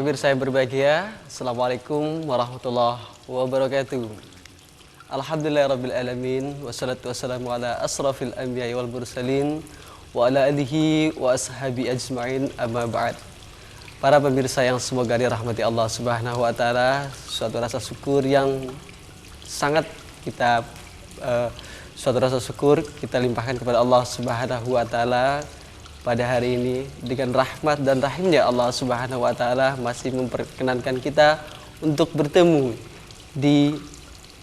pemirsa yang berbahagia, Assalamualaikum warahmatullahi wabarakatuh. Alhamdulillahirrabbilalamin, wassalatu wassalamu ala asrafil anbiya wal mursalin, wa ala alihi wa ashabi ajma'in, amma ba'd. Para pemirsa yang semoga dirahmati Allah Subhanahu wa taala, suatu rasa syukur yang sangat kita limpahkan kepada Allah Subhanahu wa taala pada hari ini dengan rahmat dan rahimnya Allah Subhanahu wa taala masih memperkenankan kita untuk bertemu di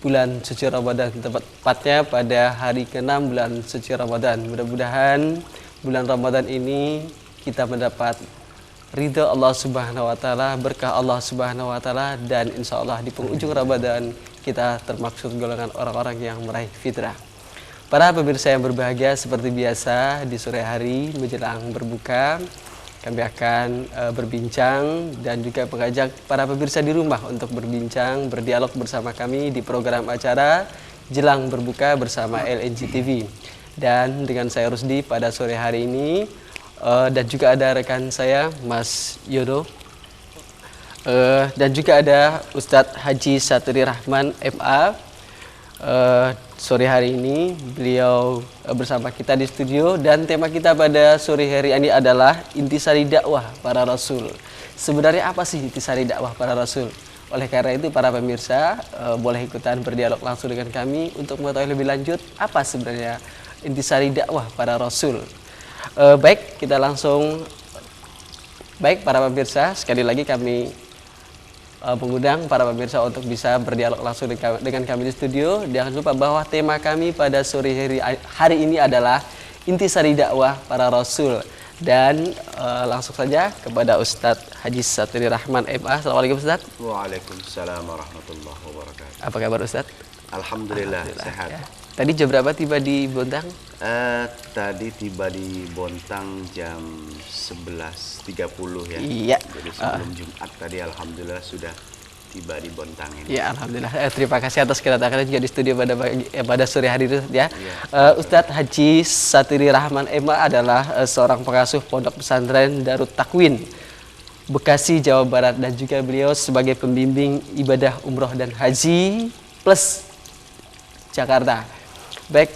bulan suci Ramadan, tepatnya pada hari ke-6 bulan suci Ramadan. Mudah-mudahan bulan Ramadan ini kita mendapat ridha Allah Subhanahu wa taala, berkah Allah Subhanahu wa taala, dan insya Allah di penghujung Ramadan kita termaksud golongan orang-orang yang meraih fitrah. Para pemirsa yang berbahagia, seperti biasa di sore hari menjelang berbuka kami akan berbincang dan juga mengajak para pemirsa di rumah untuk berbincang, berdialog bersama kami di program acara Jelang Berbuka bersama LNG TV. Dan dengan saya Rusdi pada sore hari ini dan juga ada rekan saya Mas Yono dan juga ada Ustadz Haji Satri Rahman MA. Sore hari ini beliau bersama kita di studio, dan tema kita pada sore hari ini adalah intisari dakwah para rasul. Sebenarnya apa sih intisari dakwah para rasul? Oleh karena itu para pemirsa boleh ikutan berdialog langsung dengan kami untuk mengetahui lebih lanjut apa sebenarnya intisari dakwah para rasul. Baik, kita langsung. Baik para pemirsa, sekali lagi kami mengundang para pemirsa untuk bisa berdialog langsung dengan kami di studio. Jangan lupa bahwa tema kami pada sore hari ini adalah intisari dakwah para rasul. Dan langsung saja kepada Ustadz Haji Satri Rahman MA. Assalamualaikum Ustadz. Waalaikumsalam warahmatullahi wabarakatuh. Apa kabar Ustadz? Alhamdulillah sehat. Ya. Tadi jam berapa tiba di Bontang? Tadi tiba di Bontang jam 11.30 ya. Iya. Jadi sebelum Jumat tadi alhamdulillah sudah tiba di Bontang ini. Ya, alhamdulillah. Terima kasih atas kedatangannya juga di studio pada sore hari itu ya. Ustadz Haji Satri Rahman MA adalah seorang pengasuh Pondok Pesantren Darut Takwin Bekasi, Jawa Barat, dan juga beliau sebagai pembimbing ibadah umroh dan haji plus Jakarta. Baik,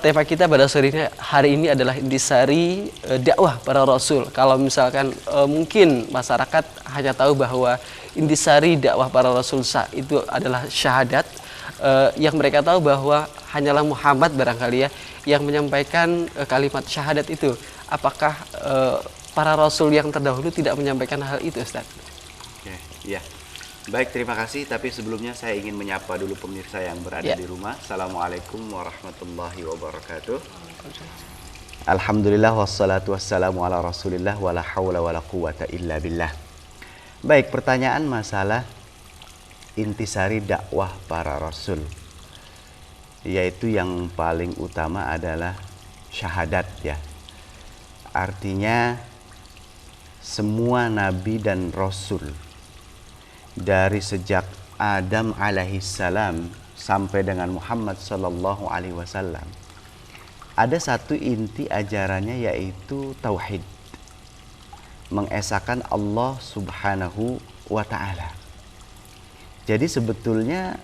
tema kita pada sore hari ini adalah intisari dakwah para rasul. Kalau misalkan mungkin masyarakat hanya tahu bahwa intisari dakwah para rasul itu adalah syahadat, yang mereka tahu bahwa hanyalah Muhammad barangkali ya yang menyampaikan kalimat syahadat itu. Apakah para rasul yang terdahulu tidak menyampaikan hal itu, Ustaz? Oke, ya. Baik, terima kasih. Tapi sebelumnya saya ingin menyapa dulu pemirsa yang berada di rumah. Assalamualaikum warahmatullahi wabarakatuh. Alhamdulillah wassalatu wassalamu ala rasulillah wala hawla wala quwata illa billah. Baik, pertanyaan masalah intisari dakwah para rasul, yaitu yang paling utama adalah syahadat ya. Artinya semua nabi dan rasul dari sejak Adam alaihissalam sampai dengan Muhammad sallallahu alaihi wasallam ada satu inti ajarannya, yaitu tauhid, mengesahkan Allah subhanahu wa ta'ala. Jadi sebetulnya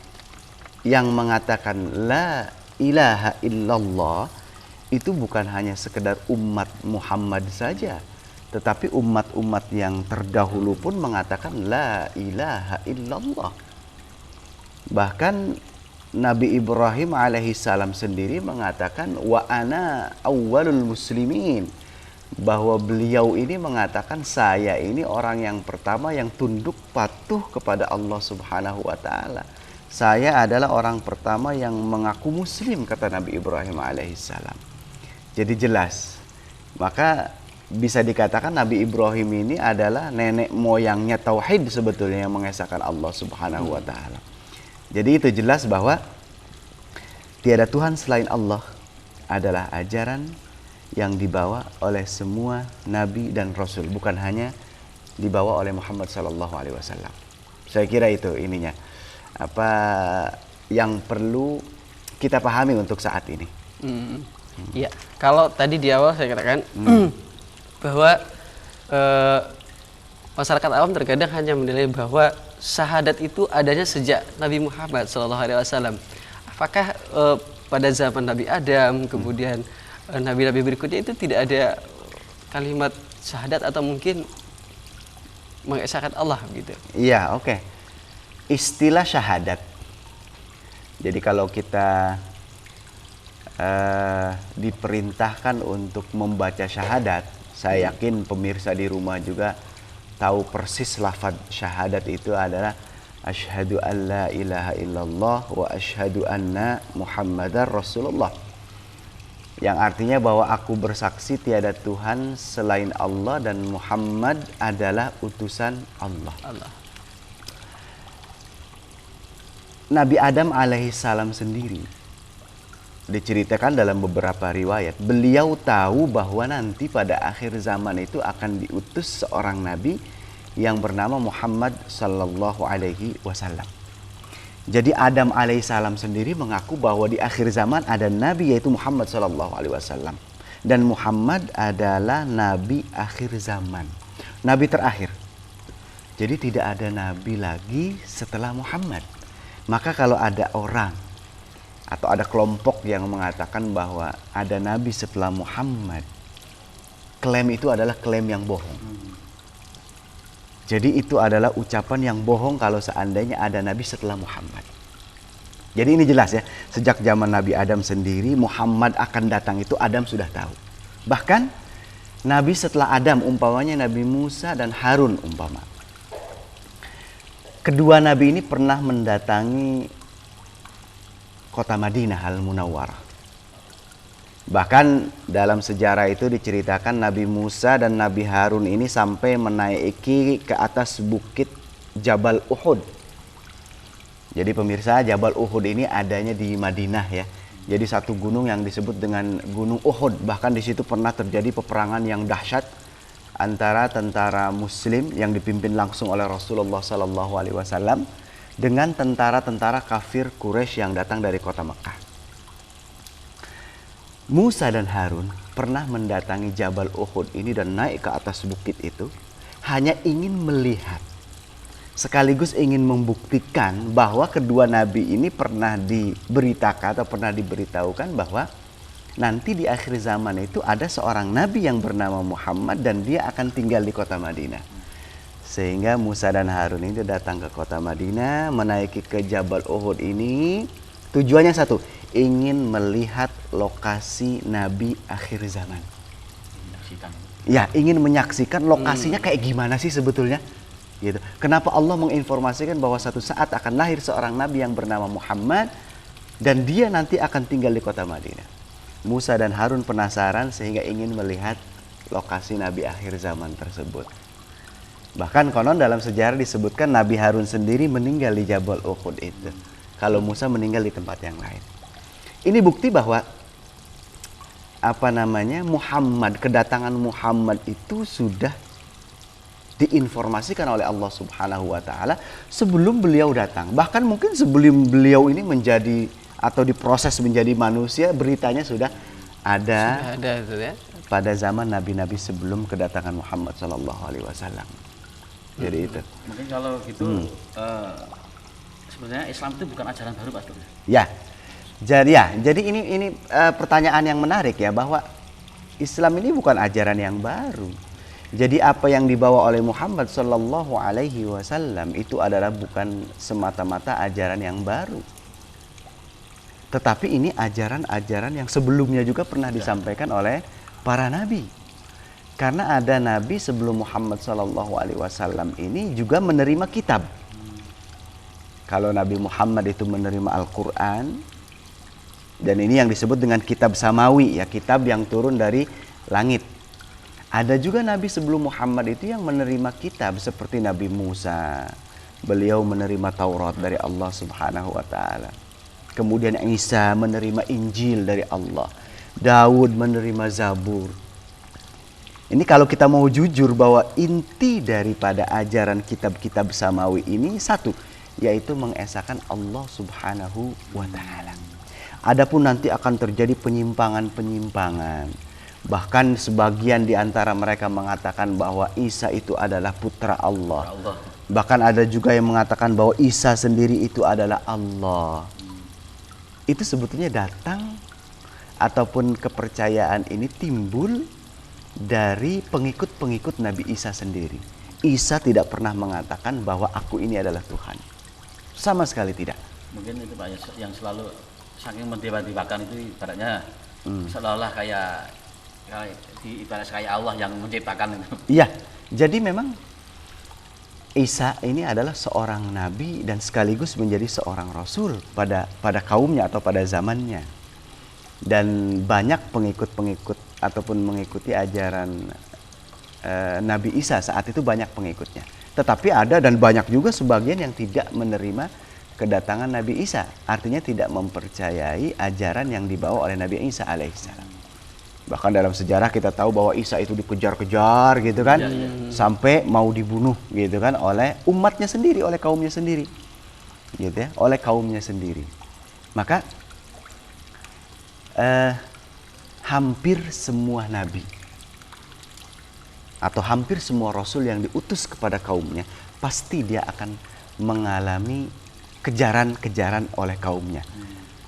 yang mengatakan la ilaha illallah itu bukan hanya sekedar umat Muhammad saja, tetapi umat-umat yang terdahulu pun mengatakan la ilaha illallah. Bahkan Nabi Ibrahim alaihissalam sendiri mengatakan wa ana awwalul muslimin, bahwa beliau ini mengatakan saya ini orang yang pertama yang tunduk patuh kepada Allah subhanahu wa ta'ala. Saya adalah orang pertama yang mengaku muslim, kata Nabi Ibrahim alaihissalam. Jadi jelas, maka bisa dikatakan Nabi Ibrahim ini adalah nenek moyangnya tauhid sebetulnya, yang mengesahkan Allah subhanahu wa ta'ala. Jadi itu jelas bahwa tiada Tuhan selain Allah adalah ajaran yang dibawa oleh semua nabi dan rasul, bukan hanya dibawa oleh Muhammad sallallahu alaihi wasallam. Saya kira itu ininya apa yang perlu kita pahami untuk saat ini. Iya, kalau tadi di awal saya katakan bahwa masyarakat awam terkadang hanya menilai bahwa syahadat itu adanya sejak Nabi Muhammad SAW. Apakah pada zaman Nabi Adam, kemudian nabi-nabi berikutnya itu tidak ada kalimat syahadat atau mungkin mengesahkan Allah gitu? Iya, oke. Istilah syahadat. Jadi kalau kita diperintahkan untuk membaca syahadat, saya yakin pemirsa di rumah juga tahu persis lafaz syahadat itu adalah asyhadu an la ilaha illallah wa asyhadu anna muhammadar rasulullah, yang artinya bahwa aku bersaksi tiada Tuhan selain Allah dan Muhammad adalah utusan Allah. Nabi Adam alaihissalam sendiri diceritakan dalam beberapa riwayat, beliau tahu bahwa nanti pada akhir zaman itu akan diutus seorang nabi yang bernama Muhammad sallallahu alaihi wasallam. Jadi Adam alaihissalam sendiri mengaku bahwa di akhir zaman ada nabi yaitu Muhammad sallallahu alaihi wasallam, dan Muhammad adalah nabi akhir zaman, nabi terakhir. Jadi tidak ada nabi lagi setelah Muhammad. Maka kalau ada orang atau ada kelompok yang mengatakan bahwa ada nabi setelah Muhammad, klaim itu adalah klaim yang bohong. Jadi itu adalah ucapan yang bohong kalau seandainya ada nabi setelah Muhammad. Jadi ini jelas ya, sejak zaman Nabi Adam sendiri Muhammad akan datang itu Adam sudah tahu. Bahkan nabi setelah Adam umpamanya Nabi Musa dan Harun umpama. Kedua nabi ini pernah mendatangi kota Madinah Al-Munawwarah. Bahkan dalam sejarah itu diceritakan Nabi Musa dan Nabi Harun ini sampai menaiki ke atas bukit Jabal Uhud. Jadi pemirsa, Jabal Uhud ini adanya di Madinah ya. Jadi satu gunung yang disebut dengan Gunung Uhud. Bahkan di situ pernah terjadi peperangan yang dahsyat antara tentara Muslim yang dipimpin langsung oleh Rasulullah SAW dengan tentara-tentara kafir Quraisy yang datang dari kota Mekah. Musa dan Harun pernah mendatangi Jabal Uhud ini dan naik ke atas bukit itu hanya ingin melihat, sekaligus ingin membuktikan bahwa kedua nabi ini pernah diberitakan atau pernah diberitahukan bahwa nanti di akhir zaman itu ada seorang nabi yang bernama Muhammad dan dia akan tinggal di kota Madinah. Sehingga Musa dan Harun itu datang ke kota Madinah, menaiki ke Jabal Uhud ini. Tujuannya satu, ingin melihat lokasi Nabi akhir zaman. Ya, ingin menyaksikan lokasinya kayak gimana sih sebetulnya. Gitu. Kenapa Allah menginformasikan bahwa satu saat akan lahir seorang Nabi yang bernama Muhammad dan dia nanti akan tinggal di kota Madinah. Musa dan Harun penasaran sehingga ingin melihat lokasi Nabi akhir zaman tersebut. Bahkan konon dalam sejarah disebutkan Nabi Harun sendiri meninggal di Jabal Uhud itu. Kalau Musa meninggal di tempat yang lain. Ini bukti bahwa Muhammad, kedatangan Muhammad itu sudah diinformasikan oleh Allah Subhanahu wa taala sebelum beliau datang. Bahkan mungkin sebelum beliau ini menjadi atau diproses menjadi manusia, beritanya sudah ada itu ya. Pada zaman nabi-nabi sebelum kedatangan Muhammad SAW. Jadi itu. Mungkin kalau gitu sebenarnya Islam itu bukan ajaran baru, Pak. Ya. Jadi ini pertanyaan yang menarik ya, bahwa Islam ini bukan ajaran yang baru. Jadi apa yang dibawa oleh Muhammad Sallallahu Alaihi Wasallam itu adalah bukan semata-mata ajaran yang baru, tetapi ini ajaran-ajaran yang sebelumnya juga pernah disampaikan oleh para nabi. Karena ada nabi sebelum Muhammad Sallallahu Alaihi Wasallam ini juga menerima kitab. Kalau Nabi Muhammad itu menerima Al-Quran, dan ini yang disebut dengan kitab samawi, ya, kitab yang turun dari langit. Ada juga nabi sebelum Muhammad itu yang menerima kitab seperti Nabi Musa. Beliau menerima Taurat dari Allah Subhanahu wa taala. Kemudian Isa menerima Injil dari Allah. Daud menerima Zabur. Ini kalau kita mau jujur bahwa inti daripada ajaran kitab-kitab samawi ini satu, yaitu mengesahkan Allah Subhanahu wa taala. Adapun nanti akan terjadi penyimpangan-penyimpangan, Bahkan sebagian di antara mereka mengatakan bahwa Isa itu adalah putra Allah. Allah. Bahkan ada juga yang mengatakan bahwa Isa sendiri itu adalah Allah. Itu sebetulnya datang ataupun kepercayaan ini timbul dari pengikut-pengikut Nabi Isa sendiri. Isa tidak pernah mengatakan bahwa aku ini adalah Tuhan. Sama sekali tidak. Mungkin itu Pak yang selalu saking mendewa-dewakan itu ibaratnya seolah-olah kayak ibarat kayak Allah yang menciptakan itu. Iya, jadi memang Isa ini adalah seorang nabi dan sekaligus menjadi seorang rasul pada kaumnya atau pada zamannya. Dan banyak pengikut-pengikut ataupun mengikuti ajaran Nabi Isa saat itu banyak pengikutnya. Tetapi ada dan banyak juga sebagian yang tidak menerima kedatangan Nabi Isa. Artinya tidak mempercayai ajaran yang dibawa oleh Nabi Isa alaihissalam. Bahkan dalam sejarah kita tahu bahwa Isa itu dikejar-kejar gitu kan. Sampai mau dibunuh gitu kan oleh umatnya sendiri, oleh kaumnya sendiri. Gitu ya, oleh kaumnya sendiri. Maka hampir semua nabi atau hampir semua rasul yang diutus kepada kaumnya pasti dia akan mengalami kejaran-kejaran oleh kaumnya,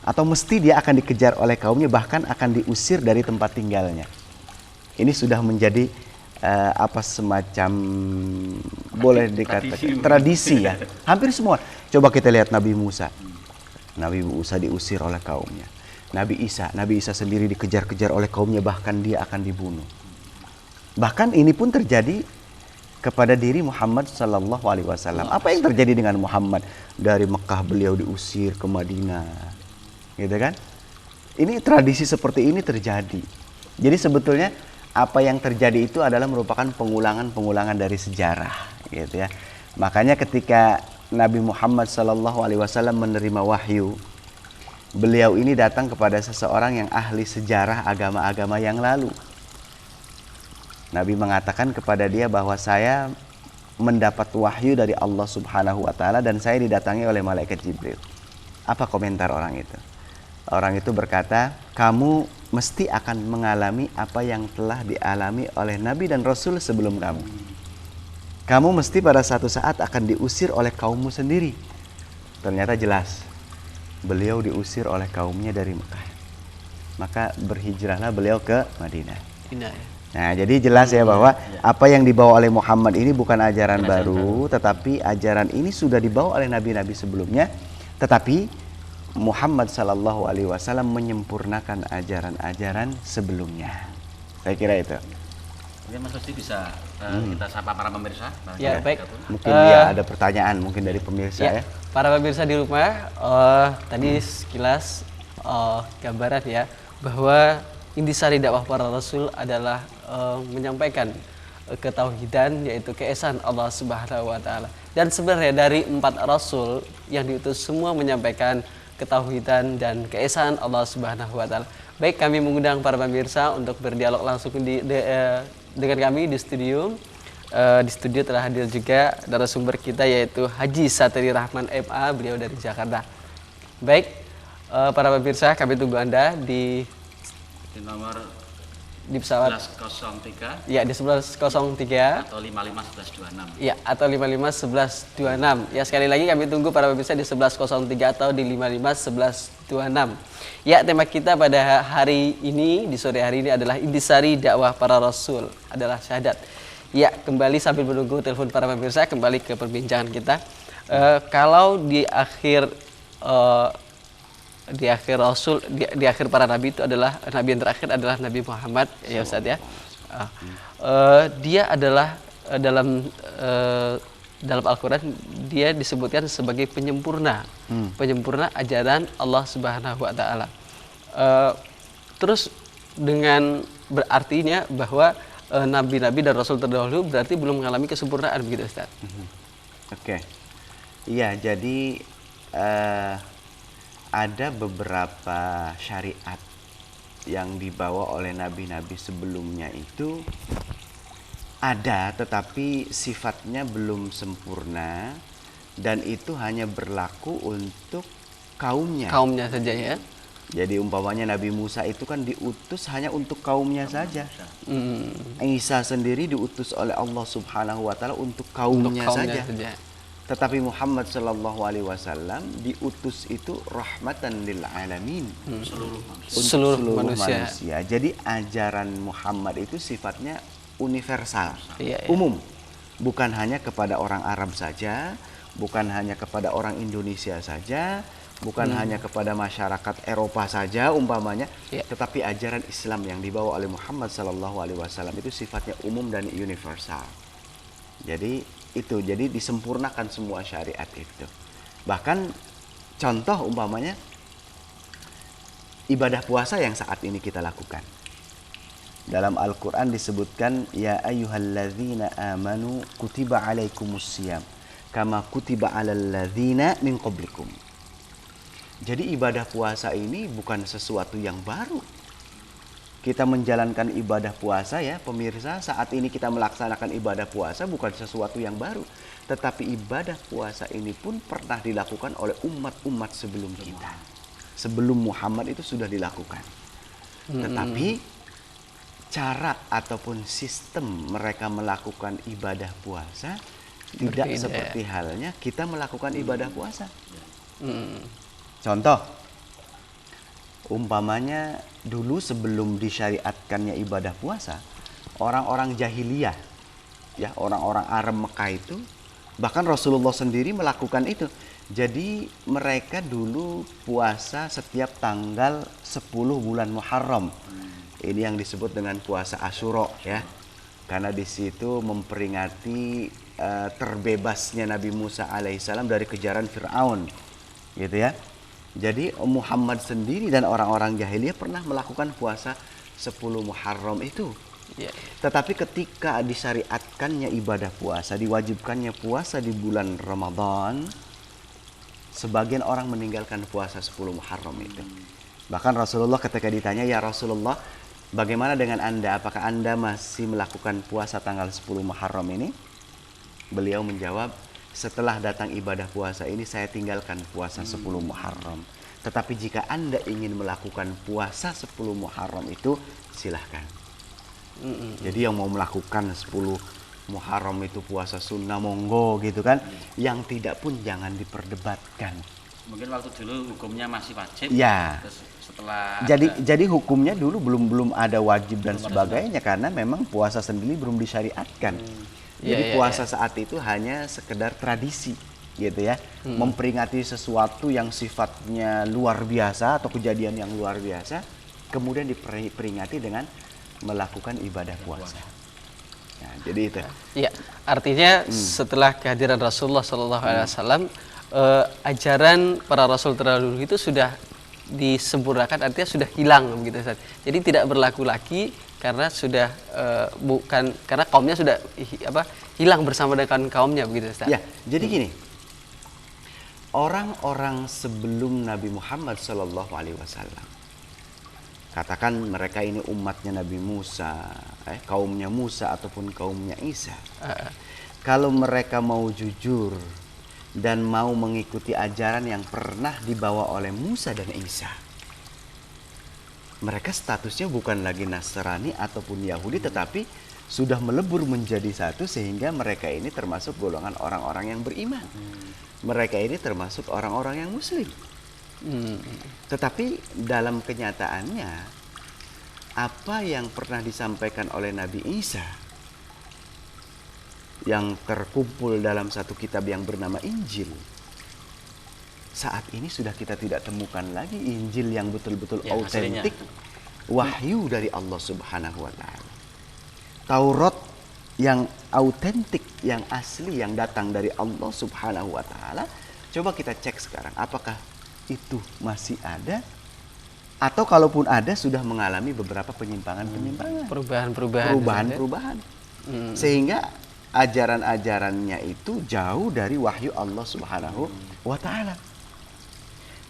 atau mesti dia akan dikejar oleh kaumnya, bahkan akan diusir dari tempat tinggalnya. Ini sudah menjadi semacam boleh dikatakan tradisi ya. Hampir semua. Coba kita lihat Nabi Musa. Nabi Musa diusir oleh kaumnya. Nabi Isa sendiri dikejar-kejar oleh kaumnya, bahkan dia akan dibunuh. Bahkan ini pun terjadi kepada diri Muhammad sallallahu alaihi wasallam. Apa yang terjadi dengan Muhammad? Dari Mekah beliau diusir ke Madinah. Gitu kan? Ini tradisi seperti ini terjadi. Jadi sebetulnya apa yang terjadi itu adalah merupakan pengulangan-pengulangan dari sejarah, gitu ya. Makanya ketika Nabi Muhammad sallallahu alaihi wasallam menerima wahyu, beliau ini datang kepada seseorang yang ahli sejarah agama-agama yang lalu. Nabi mengatakan kepada dia bahwa saya mendapat wahyu dari Allah Subhanahu wa taala dan saya didatangi oleh malaikat Jibril. Apa komentar orang itu? Orang itu berkata, kamu mesti akan mengalami apa yang telah dialami oleh Nabi dan Rasul sebelum kamu. Kamu mesti pada satu saat akan diusir oleh kaummu sendiri. Ternyata jelas, beliau diusir oleh kaumnya dari Mekah. Maka berhijrahlah beliau ke Madinah. Nah, jadi jelas ya bahwa apa yang dibawa oleh Muhammad ini bukan ajaran baru, tetapi ajaran ini sudah dibawa oleh nabi-nabi sebelumnya. Tetapi Muhammad sallallahu alaihi wasallam menyempurnakan ajaran-ajaran sebelumnya. Saya kira itu. Mungkin Mas Rusdi bisa kita sapa para pemirsa. Ya, baik. Mungkin dia ada pertanyaan mungkin dari pemirsa ya. Para pemirsa di rumah, tadi sekilas gambaran ya bahwa intisari dakwah para rasul adalah menyampaikan ketauhidan, yaitu keesaan Allah Subhanahu wa taala. Dan sebenarnya dari 4 rasul yang diutus semua menyampaikan ketauhidan dan keesaan Allah Subhanahu wa taala. Baik, kami mengundang para pemirsa untuk berdialog langsung dengan kami di studio. Di studio telah hadir juga narasumber kita, yaitu Haji Satri Rahman MA, beliau dari Jakarta. Baik, para pemirsa, kami tunggu Anda di nomor di pesawat 1103 ya, di 1103 atau 55 1126. ya, atau 55 1126 ya. Sekali lagi kami tunggu para pemirsa di 1103 atau di 55 1126 ya. Tema kita pada hari ini, di sore hari ini, adalah intisari dakwah para rasul adalah syahadat ya. Kembali sambil menunggu telepon para pemirsa, kembali ke perbincangan kita. Kalau di akhir rasul, di akhir para nabi itu adalah nabi yang terakhir adalah Nabi Muhammad ya Ustaz ya. Dia adalah dalam Al-Quran dia disebutkan sebagai penyempurna ajaran Allah Subhanahu wa taala. Terus dengan berartinya bahwa nabi-nabi dan rasul terdahulu berarti belum mengalami kesempurnaan, begitu Ustaz? Oke. Iya, jadi ada beberapa syariat yang dibawa oleh nabi-nabi sebelumnya itu ada, tetapi sifatnya belum sempurna dan itu hanya berlaku untuk kaumnya. Kaumnya saja ya. Jadi umpamanya Nabi Musa itu kan diutus hanya untuk kaumnya saja. Isa sendiri diutus oleh Allah Subhanahu wa taala untuk kaumnya saja. Tetapi Muhammad sallallahu alaihi wasallam diutus itu rahmatan lil alamin. Seluruh manusia. Jadi ajaran Muhammad itu sifatnya universal, umum. Bukan hanya kepada orang Arab saja, bukan hanya kepada orang Indonesia saja, bukan hanya kepada masyarakat Eropa saja umpamanya, tetapi ajaran Islam yang dibawa oleh Muhammad sallallahu alaihi wasallam itu sifatnya umum dan universal. Jadi jadi disempurnakan semua syariat itu. Bahkan contoh umpamanya ibadah puasa yang saat ini kita lakukan. Dalam Al-Qur'an disebutkan ya ayyuhalladzina amanu kutiba alaikumusiyam kama kutiba alal ladzina min qablikum. Jadi ibadah puasa ini bukan sesuatu yang baru. Kita menjalankan ibadah puasa ya pemirsa, saat ini kita melaksanakan ibadah puasa bukan sesuatu yang baru. Tetapi ibadah puasa ini pun pernah dilakukan oleh umat-umat sebelum kita. Sebelum Muhammad itu sudah dilakukan. Tetapi cara ataupun sistem mereka melakukan ibadah puasa tidak seperti halnya kita melakukan ibadah puasa. Contoh, umpamanya dulu sebelum disyariatkannya ibadah puasa, orang-orang jahiliyah, ya orang-orang Arab Mekah itu, bahkan Rasulullah sendiri melakukan itu. Jadi mereka dulu puasa setiap tanggal 10 bulan Muharram. Ini yang disebut dengan puasa Asyura ya. Karena di situ memperingati terbebasnya Nabi Musa alaihissalam dari kejaran Fir'aun. Gitu ya. Jadi Muhammad sendiri dan orang-orang jahiliyah pernah melakukan puasa 10 Muharram itu. Tetapi ketika disyariatkannya ibadah puasa, diwajibkannya puasa di bulan Ramadan, sebagian orang meninggalkan puasa 10 Muharram itu. Bahkan Rasulullah ketika ditanya, ya Rasulullah, bagaimana dengan Anda? Apakah Anda masih melakukan puasa tanggal 10 Muharram ini? Beliau menjawab, setelah datang ibadah puasa ini saya tinggalkan puasa 10 Muharram. Tetapi jika Anda ingin melakukan puasa 10 Muharram itu silahkan. Jadi yang mau melakukan 10 Muharram itu puasa sunnah monggo gitu kan. Yang tidak pun jangan diperdebatkan. Mungkin waktu dulu hukumnya masih wajib. Ya. Terus setelah jadi hukumnya dulu belum ada wajib dan sebagainya karena memang puasa sendiri belum disyariatkan. Jadi puasa saat itu hanya sekedar tradisi gitu ya. Memperingati sesuatu yang sifatnya luar biasa atau kejadian yang luar biasa, kemudian diperingati dengan melakukan ibadah puasa. Nah, jadi itu. Iya, artinya setelah kehadiran Rasulullah SAW, ajaran para rasul terdahulu itu sudah disempurnakan, artinya sudah hilang begitu Ustaz. Jadi tidak berlaku lagi karena sudah bukan karena kaumnya sudah hilang bersama dengan kaumnya begitu Ustaz. Ya, jadi gini. Orang-orang sebelum Nabi Muhammad sallallahu alaihi wasallam, katakan mereka ini umatnya Nabi Musa, kaumnya Musa ataupun kaumnya Isa. Kalau mereka mau jujur dan mau mengikuti ajaran yang pernah dibawa oleh Musa dan Isa, mereka statusnya bukan lagi Nasrani ataupun Yahudi, tetapi sudah melebur menjadi satu sehingga mereka ini termasuk golongan orang-orang yang beriman. Mereka ini termasuk orang-orang yang Muslim. Tetapi dalam kenyataannya, apa yang pernah disampaikan oleh Nabi Isa yang terkumpul dalam satu kitab yang bernama Injil, saat ini sudah kita tidak temukan lagi Injil yang betul-betul autentik, wahyu dari Allah Subhanahu wa taala. Taurat yang autentik, yang asli, yang datang dari Allah Subhanahu wa taala. Coba kita cek sekarang, apakah itu masih ada? Atau kalaupun ada sudah mengalami beberapa penyimpangan-penyimpangan. Perubahan-perubahan. Sehingga ajaran-ajarannya itu jauh dari wahyu Allah Subhanahu wa taala.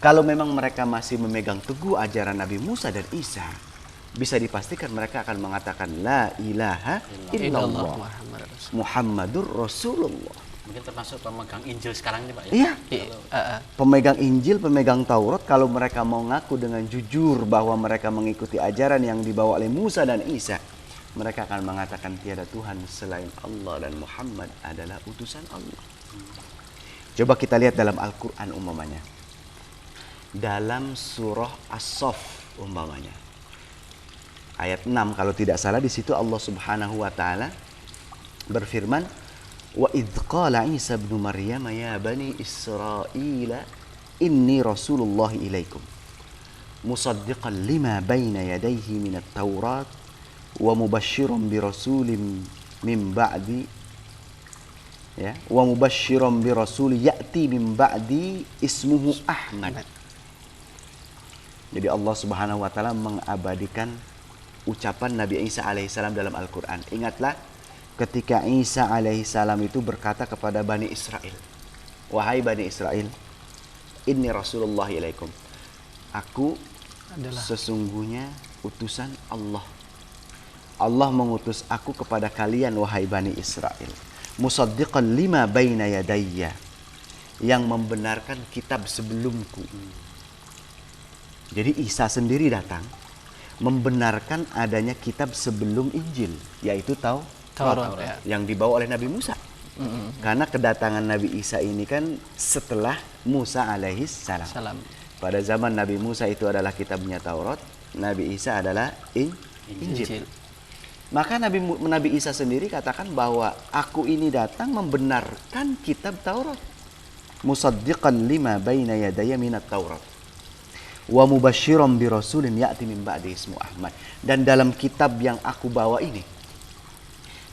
Kalau memang mereka masih memegang teguh ajaran Nabi Musa dan Isa, bisa dipastikan mereka akan mengatakan la ilaha illallah Muhammadur Rasulullah. Mungkin termasuk pemegang Injil sekarang ini Pak ya? Iya. Kalau- Pemegang Injil, pemegang Taurat, kalau mereka mau ngaku dengan jujur bahwa mereka mengikuti ajaran yang dibawa oleh Musa dan Isa, mereka akan mengatakan tiada Tuhan selain Allah dan Muhammad adalah utusan Allah. Coba kita lihat dalam Al-Quran umpamanya. Dalam surah As-Saff umpamanya. Ayat 6 kalau tidak salah, di situ Allah Subhanahu wa taala berfirman, "Wa idz qala Isa ibnu Maryam ya bani Israila inni Rasulullah ilaikum musaddiqan lima baina yadayhi minat Taurat wa mubasysyiran bi rasulin min ba'di ya wa mubasysyiran bi rasul ya'ti min ba'di ismuhu Ahmad." Jadi Allah Subhanahu wa taala mengabadikan ucapan Nabi Isa alaihissalam dalam Al-Quran. Ingatlah ketika Isa alaihissalam itu berkata kepada Bani Israel, "Wahai Bani Israel, inni Rasulullah ilaikum." Aku Adalah sesungguhnya utusan Allah. Allah mengutus aku kepada kalian, wahai Bani Israel. Musaddiqan lima baina yadayya. Yang membenarkan kitab sebelumku. Jadi Isa sendiri datang membenarkan adanya kitab sebelum Injil, yaitu Taurat ya. yang dibawa oleh Nabi Musa. Karena kedatangan Nabi Isa ini kan setelah Musa alaihis salam. Salam. Pada zaman Nabi Musa itu adalah kitabnya Taurat, Nabi Isa adalah Injil. Maka Nabi Isa sendiri katakan bahwa aku ini datang membenarkan kitab Taurat. Musaddiqan lima baina yadayya minat Taurat. Wa mubasysyiran bi rasulin ya'ti min ba'di ismu Ahmad. Dan dalam kitab yang aku bawa ini,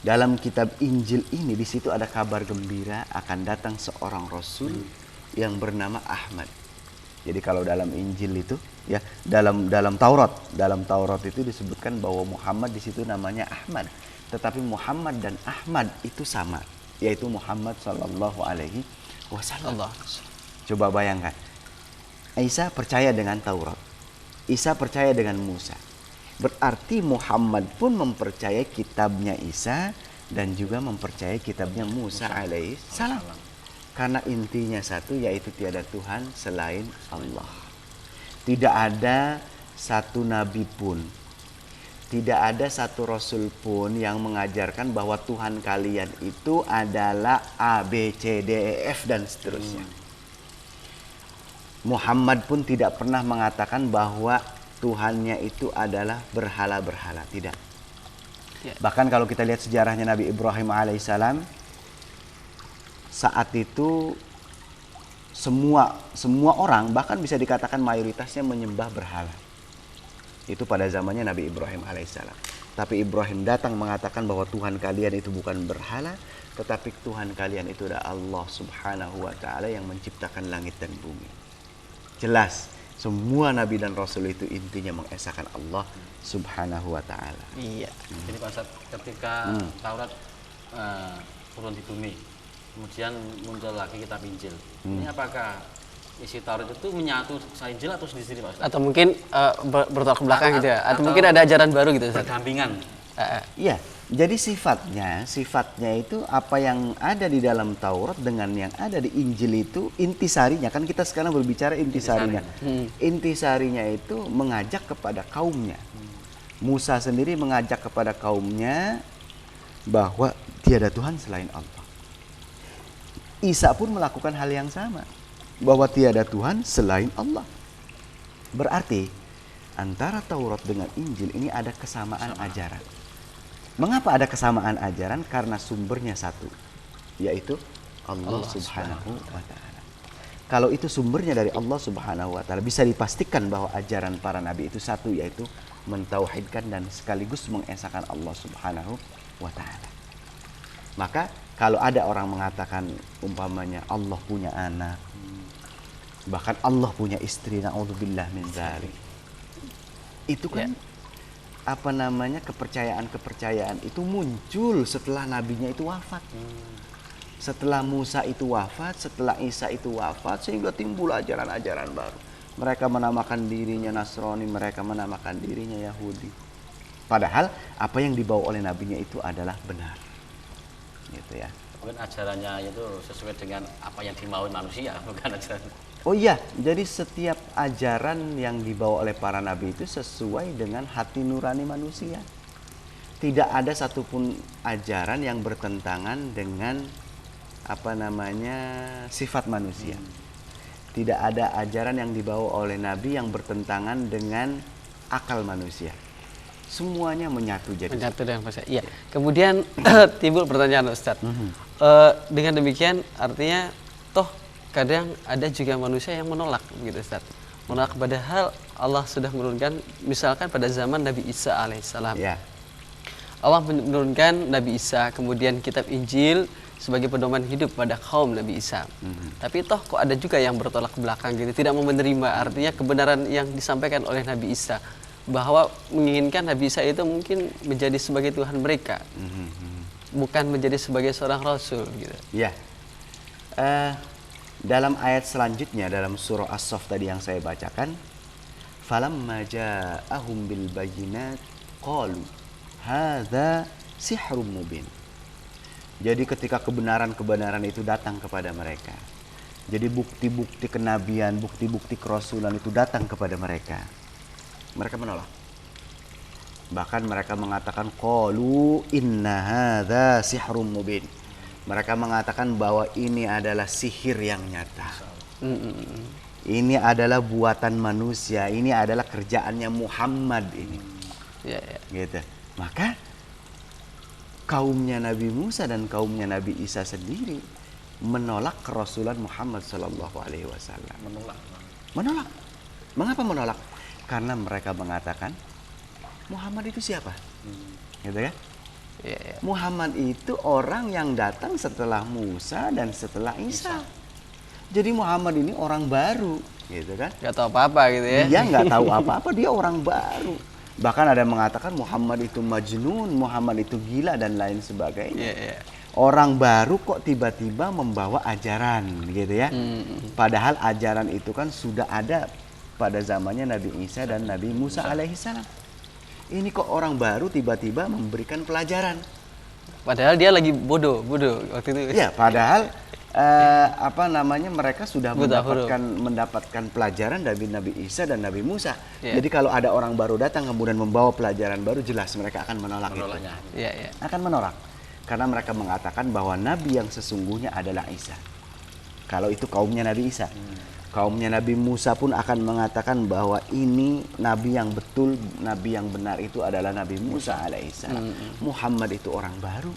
dalam kitab Injil ini, di situ ada kabar gembira akan datang seorang rasul yang bernama Ahmad. Jadi kalau dalam Injil itu ya, dalam Taurat itu disebutkan bahwa Muhammad di situ namanya Ahmad. Tetapi Muhammad dan Ahmad itu sama, yaitu Muhammad sallallahu alaihi wasallam. Coba bayangkan. Isa percaya dengan Taurat. Isa percaya dengan Musa. Berarti Muhammad pun mempercayai kitabnya Isa dan juga mempercayai kitabnya Musa alaihi salam. Karena intinya satu, yaitu tiada Tuhan selain Allah. Tidak ada satu nabi pun, tidak ada satu rasul pun yang mengajarkan bahwa Tuhan kalian itu adalah A, B, C, D, E, F dan seterusnya. Muhammad pun tidak pernah mengatakan bahwa Tuhannya itu adalah berhala-berhala, tidak. Ya. Bahkan kalau kita lihat sejarahnya Nabi Ibrahim alaihissalam, saat itu semua orang, bahkan bisa dikatakan mayoritasnya menyembah berhala. Itu pada zamannya Nabi Ibrahim alaihissalam. Tapi Ibrahim datang mengatakan bahwa Tuhan kalian itu bukan berhala, tetapi Tuhan kalian itu adalah Allah Subhanahu wa taala yang menciptakan langit dan bumi. Jelas, semua nabi dan rasul itu intinya mengesahkan Allah Subhanahu wa taala. Iya. Jadi Pak Ustadz, ketika Taurat turun di bumi, kemudian muncul lagi kitab Injil. Ini apakah isi Taurat itu menyatu sama Injil atau sendiri Pak Ustadz? Atau mungkin bertolak ke belakang gitu ya. Atau mungkin ada ajaran baru gitu Ustaz. Berdampingan. Iya, jadi sifatnya itu apa yang ada di dalam Taurat dengan yang ada di Injil itu intisarinya. Kan kita sekarang berbicara intisarinya. Intisarinya itu mengajak kepada kaumnya. Musa sendiri mengajak kepada kaumnya bahwa tiada Tuhan selain Allah. Isa pun melakukan hal yang sama, bahwa tiada Tuhan selain Allah. Berarti antara Taurat dengan Injil ini ada kesamaan ajaran. Mengapa ada kesamaan ajaran? Karena sumbernya satu, yaitu Allah Subhanahu wa taala. Kalau itu sumbernya dari Allah Subhanahu wa taala, bisa dipastikan bahwa ajaran para nabi itu satu, yaitu mentauhidkan dan sekaligus mengesahkan Allah Subhanahu wa taala. Maka kalau ada orang mengatakan umpamanya Allah punya anak, bahkan Allah punya istri, naudzubillah min dzalik. Itu kan kepercayaan itu muncul setelah nabinya itu wafat. Setelah Musa itu wafat, setelah Isa itu wafat, sehingga timbul ajaran-ajaran baru. Mereka menamakan dirinya Nasrani, mereka menamakan dirinya Yahudi. Padahal apa yang dibawa oleh nabinya itu adalah benar. Gitu ya. Mungkin ajarannya itu sesuai dengan apa yang dimaui manusia, bukan ajaran. Oh iya, jadi setiap ajaran yang dibawa oleh para nabi itu sesuai dengan hati nurani manusia. Tidak ada satupun ajaran yang bertentangan dengan sifat manusia. Tidak ada ajaran yang dibawa oleh nabi yang bertentangan dengan akal manusia. Semuanya menyatu jadi. Menyatu dengan bahasa. Iya. Kemudian timbul pertanyaan Ustadz. Dengan demikian artinya toh kadang ada juga manusia yang menolak begitu Ustadz. Menolak padahal Allah sudah menurunkan misalkan pada zaman Nabi Isa alaihissalam. Ya. Allah menurunkan Nabi Isa, kemudian kitab Injil sebagai pedoman hidup pada kaum Nabi Isa. Tapi toh kok ada juga yang bertolak belakang gitu, tidak mau menerima artinya kebenaran yang disampaikan oleh Nabi Isa, bahwa menginginkan Nabi Isa itu mungkin menjadi sebagai Tuhan mereka, bukan menjadi sebagai seorang Rasul gitu. Ya. Dalam ayat selanjutnya dalam surah As-Saff tadi yang saya bacakan, falamma ja'ahum bil bayyinat qalu hadza sihrun mubin. Jadi ketika kebenaran-kebenaran itu datang kepada mereka, jadi bukti-bukti kenabian, bukti-bukti kerasulan itu datang kepada mereka, mereka menolak. Bahkan mereka mengatakan qalu inna hadza sihrun mubin. Mereka mengatakan bahwa ini adalah sihir yang nyata. Ini adalah buatan manusia, ini adalah kerjaannya Muhammad ini. Ya, ya. Gitu. Maka kaumnya Nabi Musa dan kaumnya Nabi Isa sendiri menolak kerasulan Muhammad Sallallahu Alaihi Wasallam. Menolak. Mengapa menolak? Karena mereka mengatakan Muhammad itu siapa? Gitu ya? Ya, ya. Muhammad itu orang yang datang setelah Musa dan setelah Isa. Jadi Muhammad ini orang baru, gitu kan? Gak tahu apa-apa gitu ya. Dia nggak tahu apa-apa, dia orang baru. Bahkan ada yang mengatakan Muhammad itu majnun, Muhammad itu gila dan lain sebagainya. Ya, ya. Orang baru kok tiba-tiba membawa ajaran, gitu ya? Padahal ajaran itu kan sudah ada pada zamannya Nabi Isa dan Nabi Musa alaihissalam. Ini kok orang baru tiba-tiba memberikan pelajaran. Padahal dia lagi bodoh waktu itu. Ya, padahal mereka sudah mendapatkan pelajaran dari Nabi Isa dan Nabi Musa. Ya. Jadi kalau ada orang baru datang kemudian membawa pelajaran baru, jelas mereka akan menolaknya. Ya, ya. Akan menolak. Karena mereka mengatakan bahwa Nabi yang sesungguhnya adalah Isa. Kalau itu kaumnya Nabi Isa. Kaumnya Nabi Musa pun akan mengatakan bahwa ini Nabi yang betul, Nabi yang benar itu adalah Nabi Musa alaihissalam. Muhammad itu orang baru.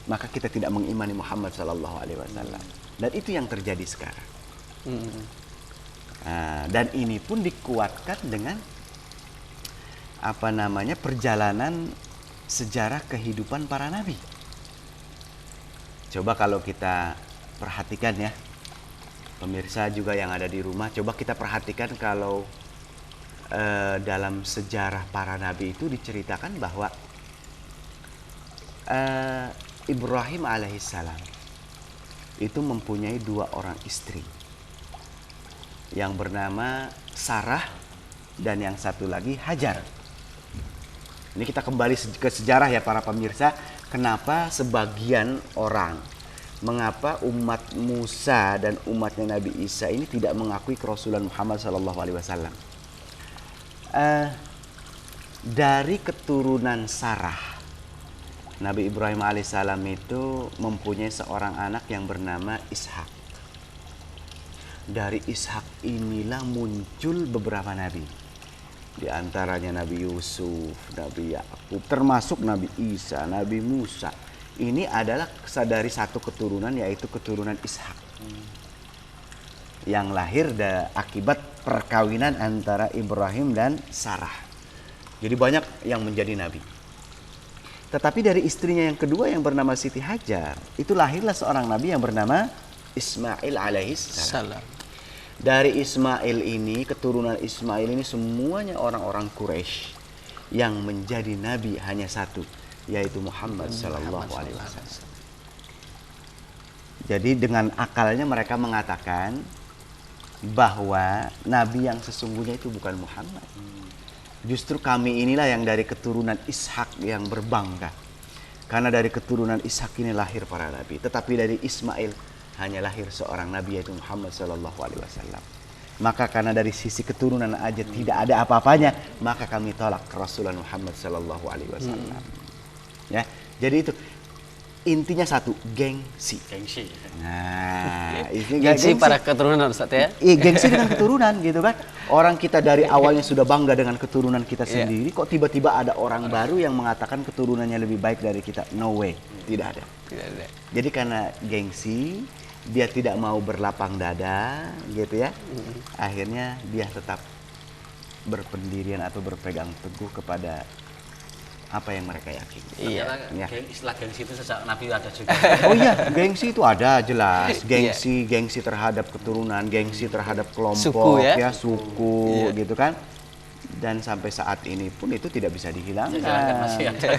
Maka kita tidak mengimani Muhammad sallallahu alaihi wasallam. Dan itu yang terjadi sekarang. Dan ini pun dikuatkan dengan perjalanan sejarah kehidupan para nabi. Coba kalau kita perhatikan ya, pemirsa juga yang ada di rumah, coba kita perhatikan kalau dalam sejarah para nabi itu diceritakan bahwa Ibrahim alaihissalam itu mempunyai 2 orang istri yang bernama Sarah dan yang satu lagi Hajar. Ini kita kembali ke sejarah ya para pemirsa, kenapa sebagian orang, mengapa umat Musa dan umatnya Nabi Isa ini tidak mengakui kerasulan Muhammad SAW. Dari keturunan Sarah, Nabi Ibrahim alaihissalam itu mempunyai seorang anak yang bernama Ishak. Dari Ishak inilah muncul beberapa nabi. Di antaranya Nabi Yusuf, Nabi Yakub, termasuk Nabi Isa, Nabi Musa. Ini adalah dari satu keturunan, yaitu keturunan Ishak. Yang lahir akibat perkawinan antara Ibrahim dan Sarah. Jadi banyak yang menjadi nabi. Tetapi dari istrinya yang kedua yang bernama Siti Hajar, itu lahirlah seorang nabi yang bernama Ismail alaihissalam. Dari Ismail ini, keturunan Ismail ini semuanya orang-orang Quraisy. Yang menjadi nabi hanya satu, yaitu Muhammad sallallahu alaihi wasallam. Jadi dengan akalnya mereka mengatakan bahwa nabi yang sesungguhnya itu bukan Muhammad. Justru kami inilah yang dari keturunan Ishak yang berbangga. Karena dari keturunan Ishak ini lahir para nabi. Tetapi dari Ismail hanya lahir seorang nabi, yaitu Muhammad sallallahu alaihi wasallam. Maka karena dari sisi keturunan aja tidak ada apa-apanya, maka kami tolak Rasulullah Muhammad sallallahu alaihi wasallam. Ya, jadi itu intinya satu, gengsi. Gengsi. Nah, ini Gengsi para keturunan Ustaz ya. Iya, gengsi dengan keturunan gitu kan. Orang kita dari awalnya sudah bangga dengan keturunan kita sendiri, kok tiba-tiba ada orang baru yang mengatakan keturunannya lebih baik dari kita? No way, tidak ada. Tidak ada. Jadi karena gengsi, dia tidak mau berlapang dada gitu ya. Akhirnya dia tetap berpendirian atau berpegang teguh kepada apa yang mereka yakini. Iya. Ya. Istilah gengsi itu sejak Nabi ada juga. Oh iya, gengsi itu ada jelas. Gengsi terhadap keturunan, gengsi terhadap kelompok, Suku ya. suku gitu kan. Dan sampai saat ini pun itu tidak bisa dihilangkan. Masih ada.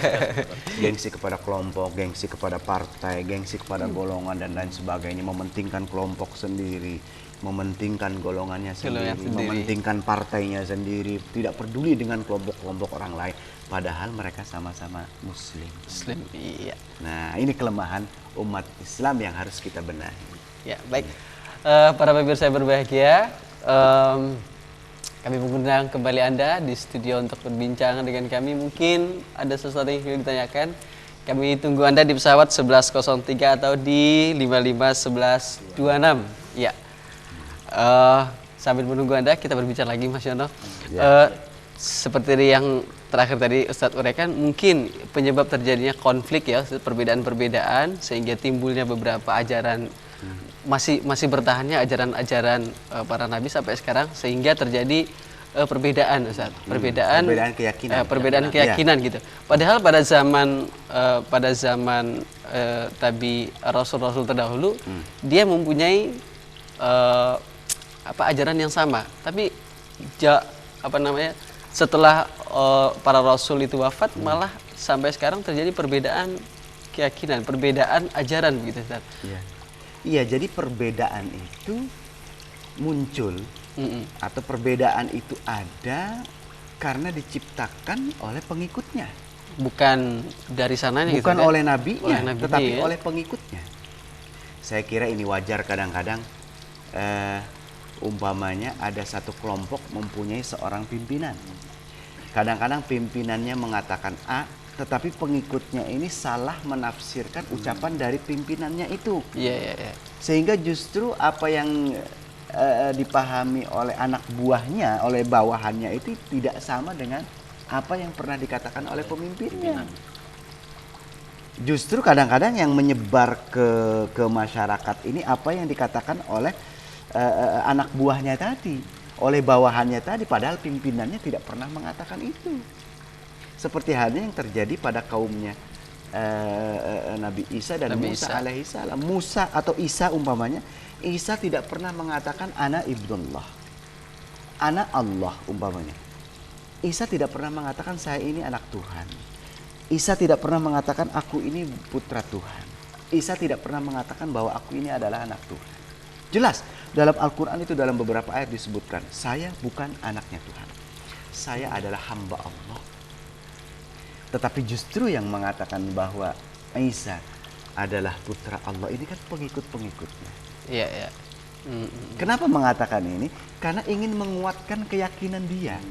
Gengsi kepada kelompok, gengsi kepada partai, gengsi kepada golongan dan lain sebagainya. Mementingkan kelompok sendiri, mementingkan golongannya sendiri, mementingkan partainya sendiri. Tidak peduli dengan kelompok-kelompok orang lain. Padahal mereka sama-sama Muslim. Muslim, iya. Nah, ini kelemahan umat Islam yang harus kita benahi. Ya, baik. Para pemirsa yang berbahagia, kami mengundang kembali Anda di studio untuk berbincang dengan kami. Mungkin ada sesuatu yang ingin ditanyakan. Kami tunggu Anda di pesawat 1103 atau di 551126. Ya. Sambil menunggu Anda, kita berbicara lagi Mas Yono. Seperti yang terakhir tadi Ustadz uraikan, mungkin penyebab terjadinya konflik ya, perbedaan-perbedaan sehingga timbulnya beberapa ajaran, masih bertahannya ajaran-ajaran para nabi sampai sekarang, sehingga terjadi perbedaan Ustadz, perbedaan keyakinan gitu. Padahal pada zaman tabi rasul-rasul terdahulu dia mempunyai ajaran yang sama, tapi setelah para rasul itu wafat, malah sampai sekarang terjadi perbedaan keyakinan, perbedaan ajaran begitu Ustaz. Iya, jadi perbedaan itu muncul atau perbedaan itu ada karena diciptakan oleh pengikutnya. Bukan dari sananya bukan gitu, oleh nabinya, tetapi ya. oleh pengikutnya. Saya kira ini wajar kadang-kadang umpamanya ada satu kelompok mempunyai seorang pimpinan. Kadang-kadang pimpinannya mengatakan A, tetapi pengikutnya ini salah menafsirkan ucapan dari pimpinannya itu. Iya. Sehingga justru apa yang dipahami oleh anak buahnya, oleh bawahannya itu tidak sama dengan apa yang pernah dikatakan oleh pemimpinnya. Justru kadang-kadang yang menyebar ke masyarakat ini apa yang dikatakan oleh anak buahnya tadi, oleh bawahannya tadi, padahal pimpinannya tidak pernah mengatakan itu. Seperti halnya yang terjadi pada kaumnya Nabi Isa dan Nabi Musa Isa. alaihissalam. Musa atau Isa umpamanya, Isa tidak pernah mengatakan ana ibnullah, ana Allah umpamanya. Isa tidak pernah mengatakan saya ini anak Tuhan. Isa tidak pernah mengatakan aku ini putra Tuhan. Isa tidak pernah mengatakan bahwa aku ini adalah anak Tuhan. Jelas dalam Al-Quran itu dalam beberapa ayat disebutkan, saya bukan anaknya Tuhan, saya adalah hamba Allah. Tetapi justru yang mengatakan bahwa Isa adalah putra Allah ini kan pengikut-pengikutnya. Iya. Kenapa mengatakan ini? Karena ingin menguatkan keyakinan dia,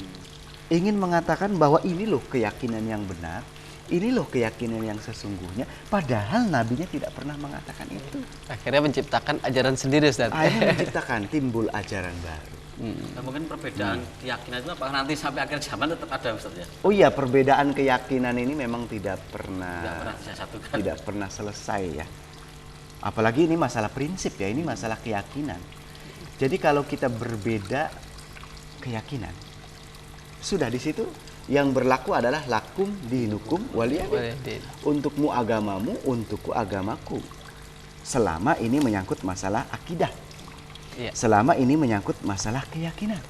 ingin mengatakan bahwa ini loh keyakinan yang benar, ini loh keyakinan yang sesungguhnya, padahal nabinya tidak pernah mengatakan itu. Akhirnya menciptakan ajaran sendiri Ustaz. Akhirnya menciptakan, timbul ajaran baru. Dan mungkin perbedaan keyakinan itu apakah nanti sampai akhir zaman tetap ada Ustaz ya? Oh iya, perbedaan keyakinan ini memang tidak pernah disatukan. Tidak pernah selesai ya. Apalagi ini masalah prinsip ya, ini masalah keyakinan. Jadi kalau kita berbeda keyakinan, sudah di situ yang berlaku adalah lakum dinukum waliyadin. Untukmu agamamu, untukku agamaku. Selama ini menyangkut masalah akidah. Selama ini menyangkut masalah keyakinan.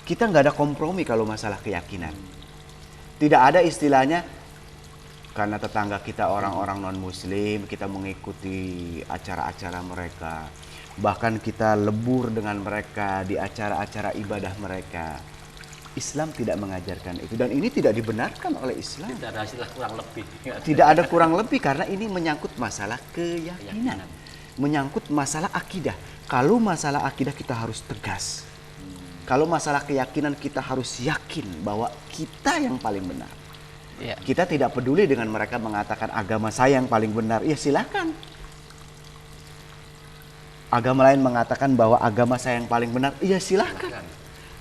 Kita nggak ada kompromi kalau masalah keyakinan. Tidak ada istilahnya karena tetangga kita orang-orang non-muslim, kita mengikuti acara-acara mereka. Bahkan kita lebur dengan mereka di acara-acara ibadah mereka. Islam tidak mengajarkan itu, dan ini tidak dibenarkan oleh Islam. Tidak ada istilah kurang lebih. Tidak ada kurang lebih, karena ini menyangkut masalah keyakinan, menyangkut masalah akidah. Kalau masalah akidah kita harus tegas. Kalau masalah keyakinan kita harus yakin bahwa kita yang paling benar. Iya. Kita tidak peduli dengan mereka mengatakan agama saya yang paling benar. Ya silakan. Agama lain mengatakan bahwa agama saya yang paling benar. Ya silakan.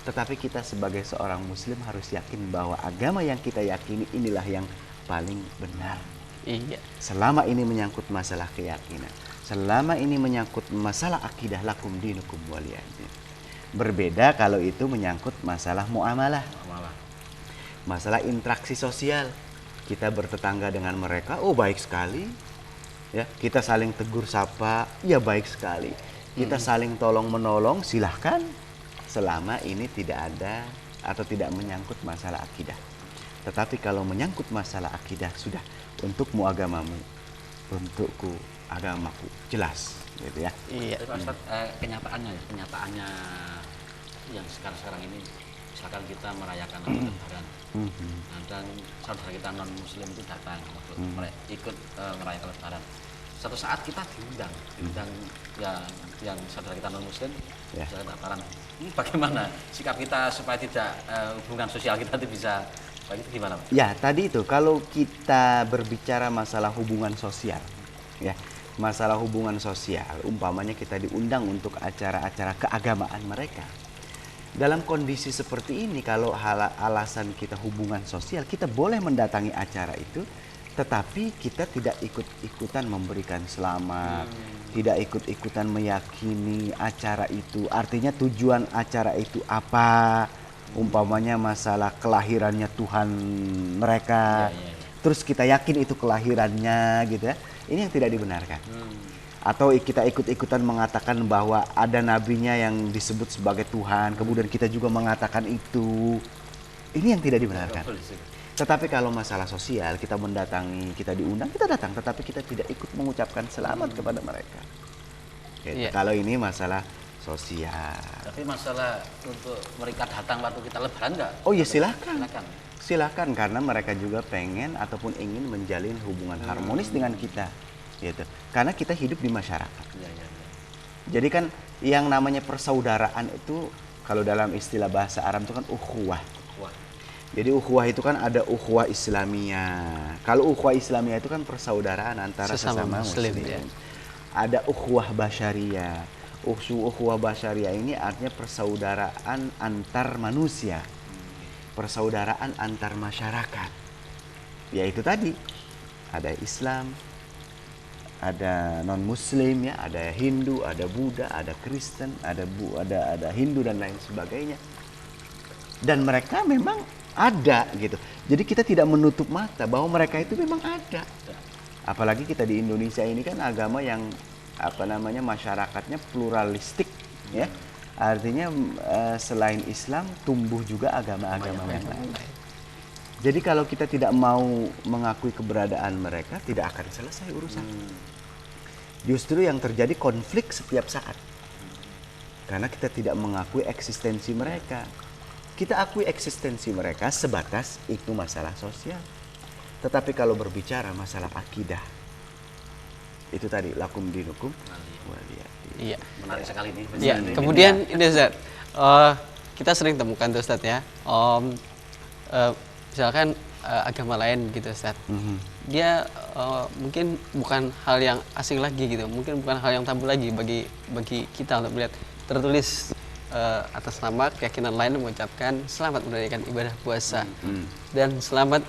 Tetapi kita sebagai seorang muslim harus yakin bahwa agama yang kita yakini inilah yang paling benar. Iya. Selama ini menyangkut masalah keyakinan, selama ini menyangkut masalah akidah, lakum dinukum waliyadin. Berbeda kalau itu menyangkut masalah muamalah, masalah interaksi sosial. Kita bertetangga dengan mereka, oh baik sekali. Ya, kita saling tegur sapa, ya baik sekali. Kita saling tolong menolong, silahkan. Selama ini tidak ada atau tidak menyangkut masalah akidah. Tetapi kalau menyangkut masalah akidah, sudah, untukmu agamamu, untukku agamaku, jelas, gitu ya. Iya. Tapi Pak Ustadz, kenyataannya yang sekarang ini, misalkan kita merayakan Lebaran, nah, dan saudara kita non Muslim itu datang untuk ikut merayakan Lebaran. Suatu saat kita diundang ya, yang saudara kita non Muslim, misalkan Lebaran. Ini bagaimana sikap kita supaya tidak hubungan sosial kita itu bisa baik, itu gimana, Pak? Ya, tadi itu kalau kita berbicara masalah hubungan sosial, ya, masalah hubungan sosial, umpamanya kita diundang untuk acara-acara keagamaan mereka. Dalam kondisi seperti ini, kalau alasan kita hubungan sosial, kita boleh mendatangi acara itu, tetapi kita tidak ikut-ikutan memberikan selamat, tidak ikut-ikutan meyakini acara itu. Artinya tujuan acara itu apa? Umpamanya masalah kelahirannya Tuhan mereka. Terus kita yakin itu kelahirannya, gitu ya. Ini yang tidak dibenarkan. Atau kita ikut-ikutan mengatakan bahwa ada nabinya yang disebut sebagai Tuhan, kemudian kita juga mengatakan itu. Ini yang tidak dibenarkan. Tetapi kalau masalah sosial, kita mendatangi, kita diundang, kita datang, tetapi kita tidak ikut mengucapkan selamat kepada mereka. Gitu. Iya. Kalau ini masalah sosial. Tapi masalah untuk mereka datang waktu kita Lebaran enggak? Oh ya silakan. Silakan. Silakan, karena mereka juga pengen ataupun ingin menjalin hubungan harmonis dengan kita. Gitu. Karena kita hidup di masyarakat. Iya. Jadi kan yang namanya persaudaraan itu, kalau dalam istilah bahasa Arab itu kan ukhuwah. Jadi ukhuwah itu kan ada ukhuwah Islamiyah. Kalau ukhuwah Islamiyah itu kan persaudaraan antara sesama muslim. Ya. Ada ukhuwah basyariyah. Ukhuwah basyariyah ini artinya persaudaraan antar manusia. Persaudaraan antar masyarakat. Yaitu tadi ada Islam, ada non muslim ya, ada Hindu, ada Buddha, ada Kristen, ada Hindu dan lain sebagainya. Dan mereka memang ada gitu. Jadi kita tidak menutup mata bahwa mereka itu memang ada. Apalagi kita di Indonesia ini kan agama yang masyarakatnya pluralistik ya. Artinya selain Islam tumbuh juga agama-agama yang lain. Jadi kalau kita tidak mau mengakui keberadaan mereka, tidak akan selesai urusan. Justru yang terjadi konflik setiap saat. Karena kita tidak mengakui eksistensi mereka. Kita akui eksistensi mereka sebatas itu masalah sosial. Tetapi kalau berbicara masalah akidah, itu tadi lakum dinukum waliyadin. Iya. Menarik sekali ini. Ya, kemudian ini Ustaz, kita sering temukan tuh Ustaz ya, misalkan agama lain gitu Ustaz, dia mungkin bukan hal yang asing lagi gitu, mungkin bukan hal yang tabu lagi bagi kita untuk melihat tertulis atas nama keyakinan lain mengucapkan selamat menunaikan ibadah puasa dan selamat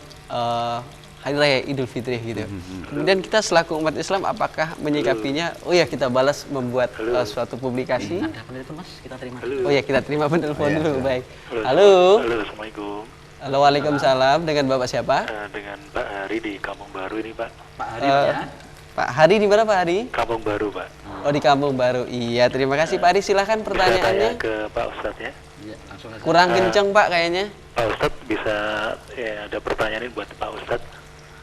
Hari Raya Idul Fitri gitu. Kemudian kita selaku umat Islam apakah menyikapinya? Oh ya, kita balas membuat suatu publikasi. Ada penelpon Mas, kita terima. Oh ya, kita terima penelpon dulu. Baik. Halo. Halo. Halo, Assalamualaikum. Halo, waalaikumsalam. Dengan Bapak siapa? Dengan Pak Hari di Kampung Baru ini, Pak. Pak Hari ya. Pak Hari di mana Pak Hari? Kampung Baru, Pak. Oh, di Kampung Baru. Iya, terima kasih Pak Hari. Silahkan Bisa pertanyaannya. tanya ke Pak Ustadz ya. Iya, langsung aja. Kurang kenceng Pak kayaknya. Pak Ustadz bisa ada pertanyaan ini buat Pak Ustadz.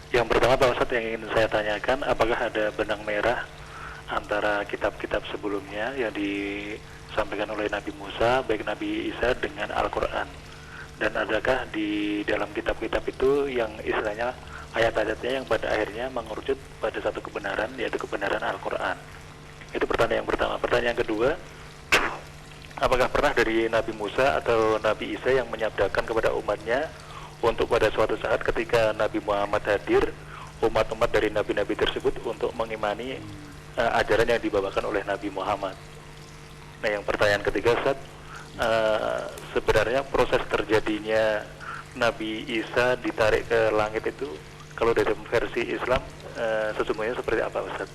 Yang pertama Pak Ustadz yang ingin saya tanyakan, apakah ada benang merah antara kitab-kitab sebelumnya yang disampaikan oleh Nabi Musa, baik Nabi Isa dengan Al-Quran? Dan adakah di dalam kitab-kitab itu yang istilahnya ayat-ayatnya yang pada akhirnya mengerucut pada satu kebenaran, yaitu kebenaran Al-Quran? Itu pertanyaan yang pertama. Pertanyaan kedua, apakah pernah dari Nabi Musa atau Nabi Isa yang menyabdakan kepada umatnya untuk pada suatu saat ketika Nabi Muhammad hadir, umat-umat dari nabi-nabi tersebut untuk mengimani ajaran yang dibawakan oleh Nabi Muhammad? Nah, yang pertanyaan ketiga, Ustaz, sebenarnya proses terjadinya Nabi Isa ditarik ke langit itu kalau dari versi Islam sesungguhnya seperti apa, Ustaz?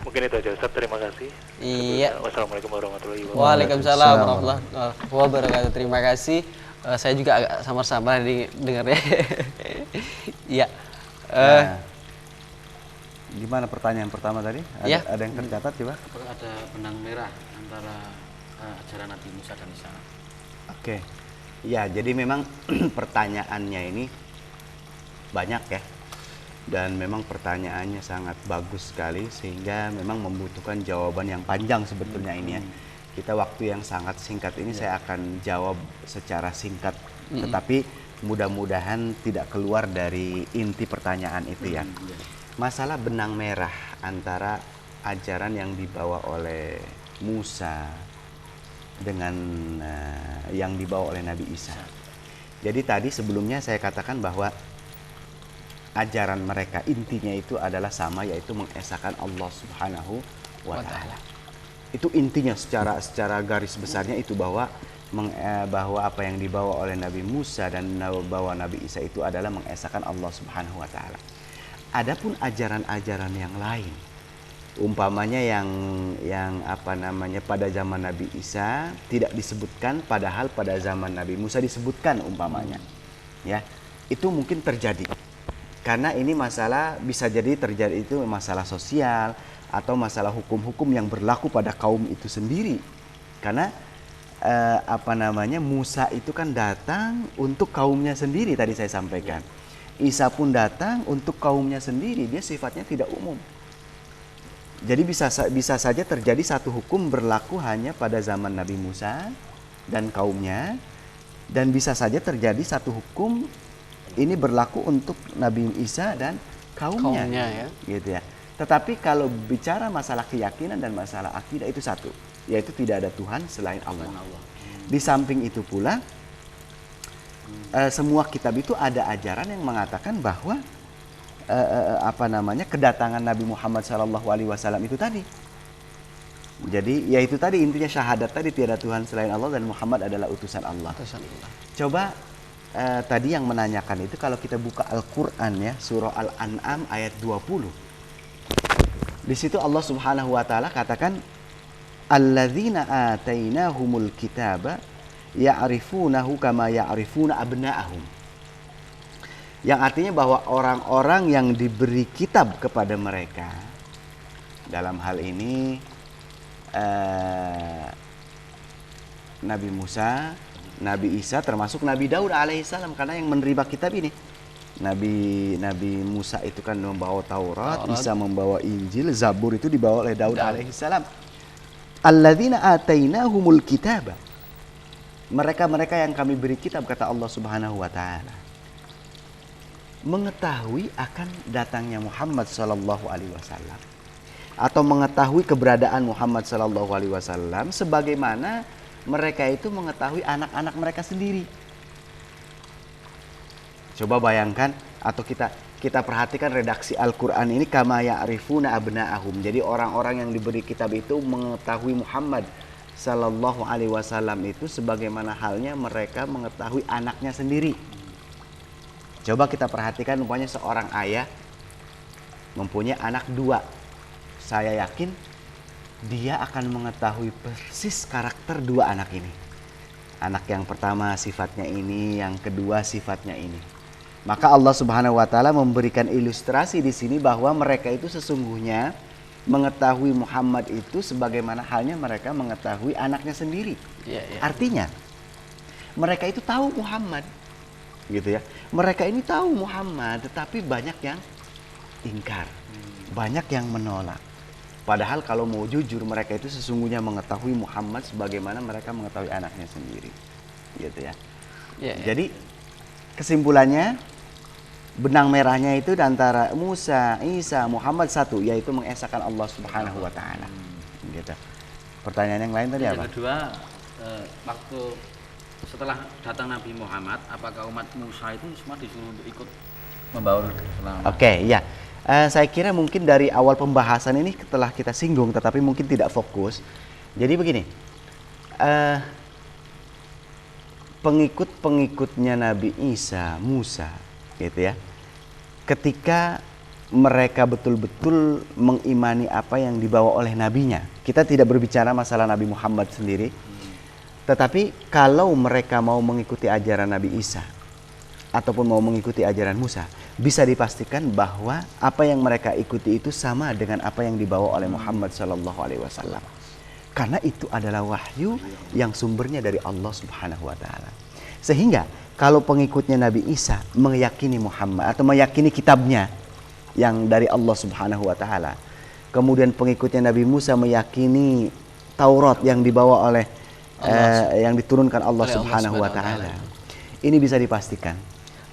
Mungkin itu aja, Ustaz. Terima kasih. Iya. Wassalamualaikum warahmatullahi wabarakatuh. Waalaikumsalam warahmatullahi wabarakatuh. Terima kasih. Saya juga agak samar-samar dengarnya. Iya. Nah, gimana pertanyaan pertama tadi? Ya. Ada yang tercatat coba? Apakah ada benang merah antara ajaran Nabi Musa dan Isa? Oke. Ya, jadi memang pertanyaannya ini banyak ya. Dan memang pertanyaannya sangat bagus sekali sehingga memang membutuhkan jawaban yang panjang sebetulnya ini ya. Kita waktu yang sangat singkat ini saya akan jawab secara singkat, tetapi mudah-mudahan tidak keluar dari inti pertanyaan itu ya. Masalah benang merah antara ajaran yang dibawa oleh Musa dengan yang dibawa oleh Nabi Isa. Jadi tadi sebelumnya saya katakan bahwa ajaran mereka intinya itu adalah sama, yaitu mengesahkan Allah Subhanahu wa taala. Itu intinya secara garis besarnya itu bahwa apa yang dibawa oleh Nabi Musa dan bawa Nabi Isa itu adalah mengesahkan Allah Subhanahu wa taala. Adapun ajaran-ajaran yang lain, umpamanya yang apa namanya pada zaman Nabi Isa tidak disebutkan, padahal pada zaman Nabi Musa disebutkan umpamanya, ya itu mungkin terjadi karena ini masalah bisa jadi terjadi itu masalah sosial atau masalah hukum-hukum yang berlaku pada kaum itu sendiri. Karena apa namanya Musa itu kan datang untuk kaumnya sendiri, tadi saya sampaikan. Isa pun datang untuk kaumnya sendiri, dia sifatnya tidak umum. Jadi bisa saja terjadi satu hukum berlaku hanya pada zaman Nabi Musa dan kaumnya, dan bisa saja terjadi satu hukum ini berlaku untuk Nabi Isa dan kaumnya Ya. gitu ya. Tetapi kalau bicara masalah keyakinan dan masalah akidah itu satu, yaitu tidak ada Tuhan selain Allah. Di samping itu pula semua kitab itu ada ajaran yang mengatakan bahwa apa namanya kedatangan Nabi Muhammad SAW itu tadi. Jadi yaitu tadi intinya syahadat tadi, tiada Tuhan selain Allah dan Muhammad adalah utusan Allah. Coba tadi yang menanyakan itu kalau kita buka Al-Quran ya, surah Al-An'am ayat 20. Di situ Allah Subhanahu wa taala katakan alladzina atainahumul kitaba ya'rifunahu kama ya'rifuna abna'ahum. Yang artinya bahwa orang-orang yang diberi kitab kepada mereka, dalam hal ini Nabi Musa, Nabi Isa, termasuk Nabi Daud alaihissalam, karena yang menerima kitab ini Nabi Musa itu kan membawa Taurat, Isa membawa Injil, Zabur itu dibawa oleh Daud alaihissalam. Alladzina atainahumul kitaba, mereka-mereka yang kami beri kitab, kata Allah Subhanahu wa taala, mengetahui akan datangnya Muhammad sallallahu alaihi wasallam atau mengetahui keberadaan Muhammad sallallahu alaihi wasallam sebagaimana mereka itu mengetahui anak-anak mereka sendiri. Coba bayangkan atau kita perhatikan redaksi Al-Qur'an ini, kama ya'rifuna abna'ahum. Jadi orang-orang yang diberi kitab itu mengetahui Muhammad sallallahu alaihi wasallam itu sebagaimana halnya mereka mengetahui anaknya sendiri. Coba kita perhatikan umpamanya seorang ayah mempunyai anak dua. Saya yakin dia akan mengetahui persis karakter dua anak ini. Anak yang pertama sifatnya ini, yang kedua sifatnya ini. Maka Allah Subhanahu wa taala memberikan ilustrasi di sini bahwa mereka itu sesungguhnya mengetahui Muhammad itu sebagaimana halnya mereka mengetahui anaknya sendiri. Artinya mereka itu tahu Muhammad, gitu ya. Mereka ini tahu Muhammad, tetapi banyak yang ingkar, banyak yang menolak. Padahal kalau mau jujur, mereka itu sesungguhnya mengetahui Muhammad sebagaimana mereka mengetahui anaknya sendiri, gitu ya. Ya, ya. Jadi kesimpulannya benang merahnya itu antara Musa, Isa, Muhammad satu, yaitu mengesahkan Allah Subhanahu wa taala. Gitu. Pertanyaan yang lain tadi Yang apa? kedua, waktu setelah datang Nabi Muhammad, apakah umat Musa itu semua disuruh untuk ikut membaur selama? Oke, ya. Saya kira mungkin dari awal pembahasan ini telah kita singgung, tetapi mungkin tidak fokus. Jadi begini, pengikut-pengikutnya Nabi Isa, Musa, gitu ya. Ketika mereka betul-betul mengimani apa yang dibawa oleh nabinya. Kita tidak berbicara masalah Nabi Muhammad sendiri. Tetapi kalau mereka mau mengikuti ajaran Nabi Isa ataupun mau mengikuti ajaran Musa, bisa dipastikan bahwa apa yang mereka ikuti itu sama dengan apa yang dibawa oleh Muhammad Sallallahu Alaihi Wasallam. Karena itu adalah wahyu yang sumbernya dari Allah Subhanahu Wa Taala. Sehingga kalau pengikutnya Nabi Isa meyakini Muhammad atau meyakini kitabnya yang dari Allah Subhanahu Wa Taala, kemudian pengikutnya Nabi Musa meyakini Taurat yang dibawa oleh yang diturunkan Allah Subhanahu Wa Taala, ini bisa dipastikan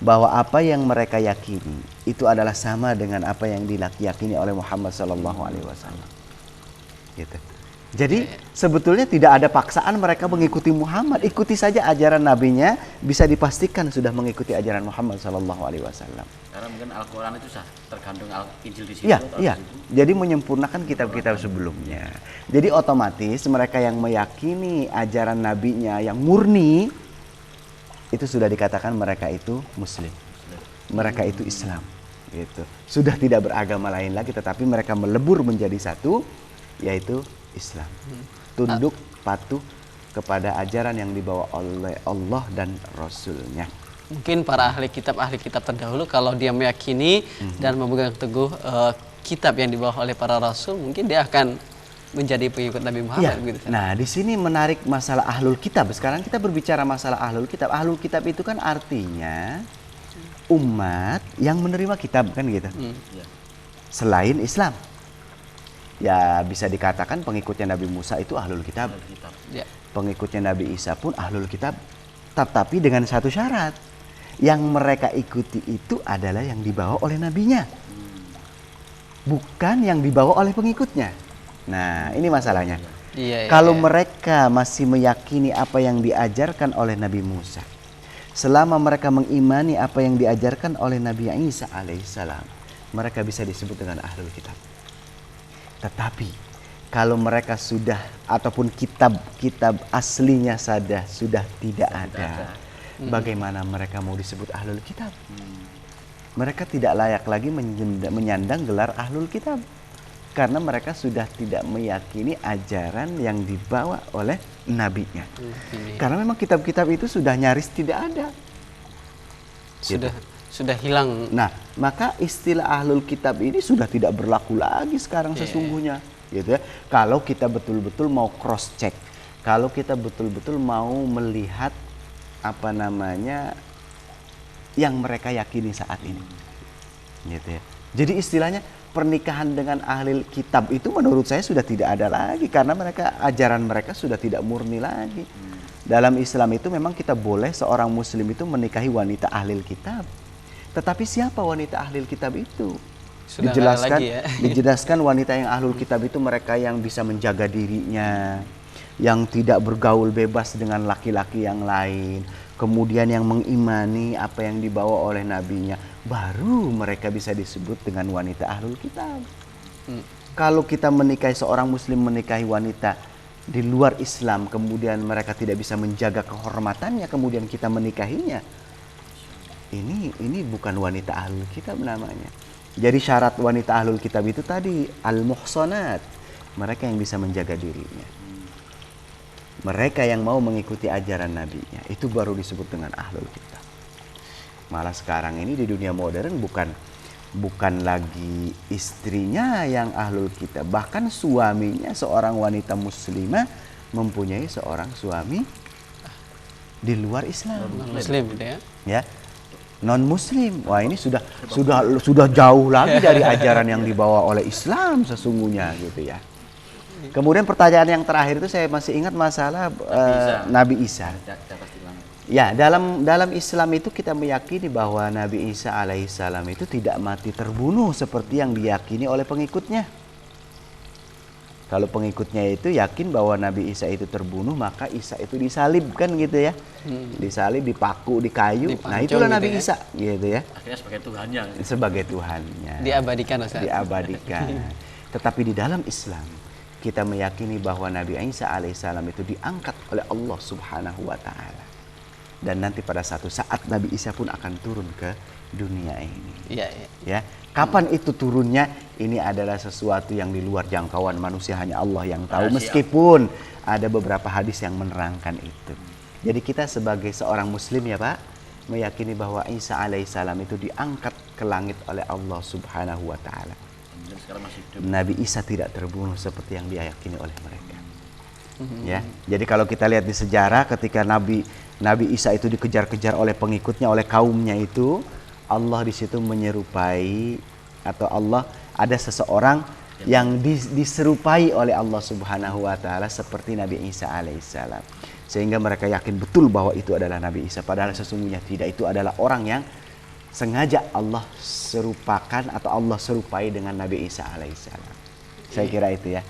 bahwa apa yang mereka yakini itu adalah sama dengan apa yang diyakini oleh Muhammad Sallallahu Alaihi Wasallam. Gitu. Jadi sebetulnya tidak ada paksaan mereka mengikuti Muhammad, ikuti saja ajaran nabinya, bisa dipastikan sudah mengikuti ajaran Muhammad Sallallahu Alaihi Wasallam. Karena mungkin Al-Quran itu sudah tergantung Injil di situ. Iya, iya. Jadi menyempurnakan kitab-kitab sebelumnya. Jadi otomatis mereka yang meyakini ajaran nabinya yang murni, itu sudah dikatakan mereka itu Muslim. Mereka itu Islam. Gitu. Sudah tidak beragama lain lagi, tetapi mereka melebur menjadi satu, yaitu Islam. Tunduk patuh kepada ajaran yang dibawa oleh Allah dan Rasulnya. Mungkin para ahli kitab terdahulu kalau dia meyakini dan memegang teguh kitab yang dibawa oleh para rasul, mungkin dia akan menjadi pengikut Nabi Muhammad. Ya. Gitu. Nah, di sini menarik masalah ahlul kitab. Sekarang kita berbicara masalah ahlul kitab. Ahlul kitab itu kan artinya umat yang menerima kitab, kan gitu. Selain Islam. Ya bisa dikatakan pengikutnya Nabi Musa itu ahlul kitab. Ya. Pengikutnya Nabi Isa pun ahlul kitab. Tapi dengan satu syarat. Yang mereka ikuti itu adalah yang dibawa oleh nabinya. Bukan yang dibawa oleh pengikutnya. Nah, ini masalahnya. Iya, Kalau iya. mereka masih meyakini apa yang diajarkan oleh Nabi Musa, selama mereka mengimani apa yang diajarkan oleh Nabi Isa alaihissalam, mereka bisa disebut dengan ahlul kitab. Tetapi kalau mereka sudah ataupun kitab aslinya sudah tidak ada, bagaimana mereka mau disebut ahlul kitab? Mereka tidak layak lagi menyandang gelar ahlul kitab. Karena mereka sudah tidak meyakini ajaran yang dibawa oleh nabinya. Karena memang kitab-kitab itu sudah nyaris tidak ada. Sudah hilang. Nah, maka istilah ahlul kitab ini sudah tidak berlaku lagi sekarang sesungguhnya. Gitu ya. Kalau kita betul-betul mau cross check, kalau kita betul-betul mau melihat apa namanya yang mereka yakini saat ini. Gitu ya. Jadi istilahnya pernikahan dengan ahli kitab itu menurut saya sudah tidak ada lagi karena ajaran mereka sudah tidak murni lagi. Dalam Islam itu memang kita boleh seorang muslim itu menikahi wanita ahli kitab. Tetapi siapa wanita ahli kitab itu? Sudah dijelaskan lagi ya. Dijelaskan wanita yang ahlul kitab itu mereka yang bisa menjaga dirinya, yang tidak bergaul bebas dengan laki-laki yang lain, kemudian yang mengimani apa yang dibawa oleh nabinya, baru mereka bisa disebut dengan wanita ahlul kitab. Kalau kita menikahi seorang muslim menikahi wanita di luar Islam, kemudian mereka tidak bisa menjaga kehormatannya, kemudian kita menikahinya, ini bukan wanita ahlul kitab namanya. Jadi syarat wanita ahlul kitab itu tadi al-muhsanat, mereka yang bisa menjaga dirinya, mereka yang mau mengikuti ajaran nabinya, itu baru disebut dengan ahlul kitab. Malah sekarang ini di dunia modern bukan lagi istrinya yang ahlul kitab, bahkan suaminya seorang wanita muslimah mempunyai seorang suami di luar Islam. Muslim gitu ya. Ya. Non muslim. Wah, ini sudah jauh lagi dari ajaran yang dibawa oleh Islam sesungguhnya gitu ya. Kemudian pertanyaan yang terakhir itu saya masih ingat masalah Nabi Isa. Ya, dalam Islam itu kita meyakini bahwa Nabi Isa alaihissalam itu tidak mati terbunuh seperti yang diyakini oleh pengikutnya. Kalau pengikutnya itu yakin bahwa Nabi Isa itu terbunuh, maka Isa itu disalib kan gitu ya. Disalib, dipaku, di kayu. Dipancung Nah, itulah gitu Nabi ya. Isa gitu ya. Akhirnya sebagai Tuhannya. Sebagai Tuhannya. Diabadikan, Ustaz. Diabadikan. Tetapi di dalam Islam kita meyakini bahwa Nabi Isa alaihissalam itu diangkat oleh Allah Subhanahu wa taala. Dan nanti pada satu saat Nabi Isa pun akan turun ke dunia ini. Iya, iya. Ya, kapan itu turunnya? Ini adalah sesuatu yang di luar jangkauan manusia, hanya Allah yang tahu. Rahasia. Meskipun ada beberapa hadis yang menerangkan itu. Jadi kita sebagai seorang Muslim ya Pak, meyakini bahwa Isa alaihissalam itu diangkat ke langit oleh Allah Subhanahu wa taala. Dan sekarang masih hidup. Nabi Isa tidak terbunuh seperti yang diyakini oleh mereka. Ya, jadi kalau kita lihat di sejarah ketika Nabi Isa itu dikejar-kejar oleh pengikutnya, oleh kaumnya itu, Allah di situ menyerupai, atau Allah ada seseorang yang diserupai oleh Allah Subhanahu wa taala seperti Nabi Isa alaihissalam. Sehingga mereka yakin betul bahwa itu adalah Nabi Isa, padahal sesungguhnya tidak, itu adalah orang yang sengaja Allah serupakan atau Allah serupai dengan Nabi Isa alaihissalam. Saya kira itu ya.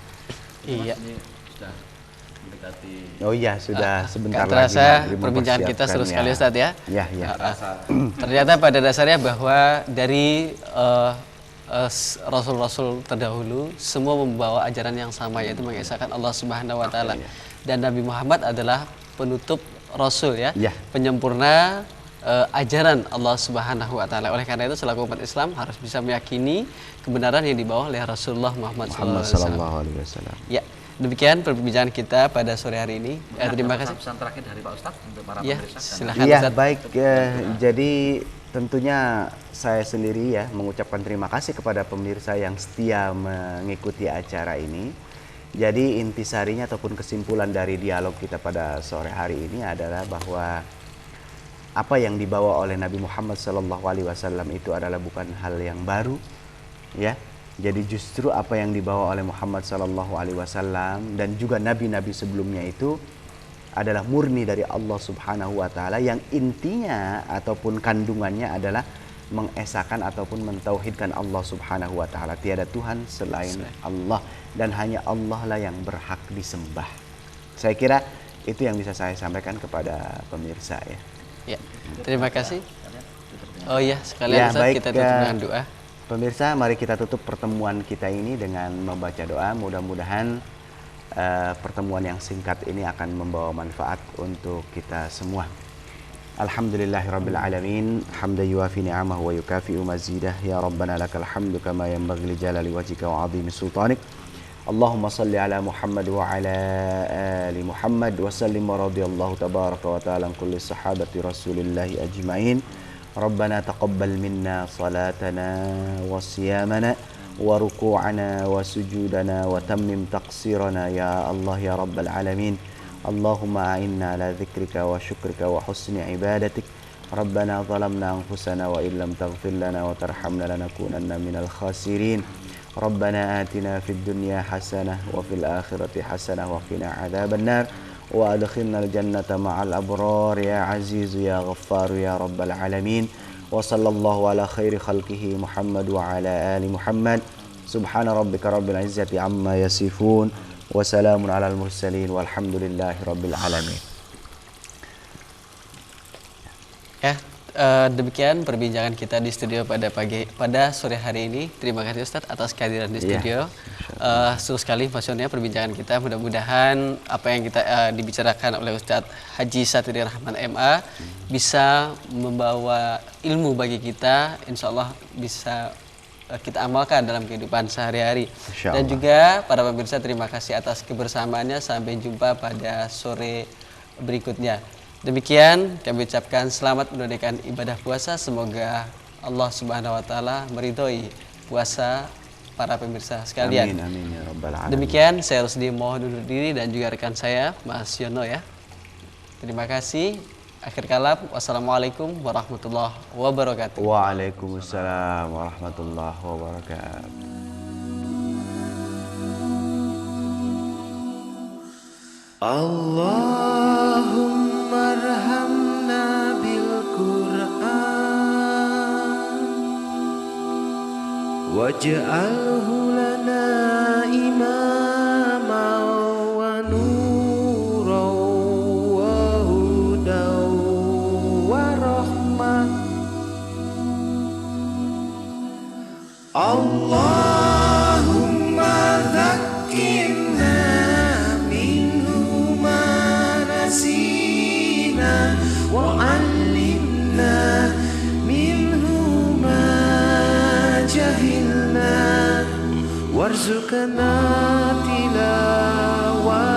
Iya. Ini sudah mendekati. Oh iya, sudah sebentar Gak lagi. terasa Maghrib perbincangan kita seru mempersiapkan, sekali Ustaz ya. Ya, ya. Ternyata pada dasarnya bahwa dari rasul-rasul terdahulu semua membawa ajaran yang sama, yaitu mengesahkan Allah Subhanahu wa taala. Dan Nabi Muhammad adalah penutup rasul ya, Ya. penyempurna ajaran Allah Subhanahu wa taala. Oleh karena itu selaku umat Islam harus bisa meyakini kebenaran yang dibawa oleh Rasulullah Muhammad Sallallahu alaihi wasallam. Ya, demikian perbincangan kita pada sore hari ini. Terima kasih. Pesan terakhir dari Pak Ustadz untuk para Ya, pemirsa. silakan Iya, Ustaz. baik. Jadi tentunya saya sendiri ya mengucapkan terima kasih kepada pemirsa yang setia mengikuti acara ini. Jadi intisarinya ataupun kesimpulan dari dialog kita pada sore hari ini adalah bahwa apa yang dibawa oleh Nabi Muhammad SAW itu adalah bukan hal yang baru, ya. Jadi justru apa yang dibawa oleh Muhammad SAW dan juga nabi-nabi sebelumnya itu adalah murni dari Allah Subhanahu wa taala, yang intinya ataupun kandungannya adalah mengesahkan ataupun mentauhidkan Allah Subhanahu wa taala. Tiada Tuhan selain Allah dan hanya Allah lah yang berhak disembah. Saya kira itu yang bisa saya sampaikan kepada pemirsa ya. Ya, terima kasih. Oh iya, sekalian Ya, Ustaz, baik, kita tutup dengan doa. Pemirsa, mari kita tutup pertemuan kita ini dengan membaca doa. Mudah-mudahan pertemuan yang singkat ini akan membawa manfaat untuk kita semua. Alhamdulillahirabbil alamin, hamdan yuwafi ni'amahu wa yukafi'u mazidah. Ya Rabbana lakal hamdu kama yanbaghi li jalali wajhika wa 'azimi sultanik. Allahumma salli ala Muhammad wa ala ali Muhammad wa sallim wa radiyallahu tabaraka wa ta'ala an kulli sahabati rasulillahi ajma'in. Rabbana taqabbal minna salatana wa siyamana wa ruku'ana wa sujudana wa tammim taqsirana ya Allah ya rabbal alamin. Allahumma a'inna ala dzikrika wa syukrika wa husni ibadatik. Rabbana zalamna anfusana wa illam taghfir lana wa tarhamna lanakunanna minal khasirin. Rabbana atina fid dunya hasanah wa fil akhirati hasanah wa qina adzaban nar wa adkhilnal jannata ma'al abrar ya aziz ya ghaffar ya rabbal alamin. Wa sallallahu ala khairi khalqihi Muhammad wa ala ali Muhammad. Subhana rabbika rabbil izzati amma yasifun wa salamun alal mursalin walhamdulillahi rabbil alamin. Ya, demikian perbincangan kita di studio pada sore hari ini. Terima kasih Ustadz atas kehadiran di studio. Seru sekali maksudnya perbincangan kita. Mudah-mudahan apa yang kita dibicarakan oleh Ustadz Haji Satria Rahman MA bisa membawa ilmu bagi kita. Insya Allah bisa kita amalkan dalam kehidupan sehari-hari. Dan juga para pemirsa, terima kasih atas kebersamaannya. Sampai jumpa pada sore berikutnya. Demikian kami ucapkan selamat menunaikan ibadah puasa. Semoga Allah Subhanahu wa taala meridhoi puasa para pemirsa sekalian. Amin amin ya rabbal alamin. Demikian saya Rusdi mohon undur diri dan juga rekan saya Mas Yono ya. Terima kasih. Akhir kalam, wassalamualaikum warahmatullahi wabarakatuh. Waalaikumsalam warahmatullahi wabarakatuh. Allahumma arhamna واجعله لنا إماما ونورا وهدى ورحمة اللهم ذكرنا منه ما نسينا وعلمنا منه ما جهلنا وارزقنا تلاوته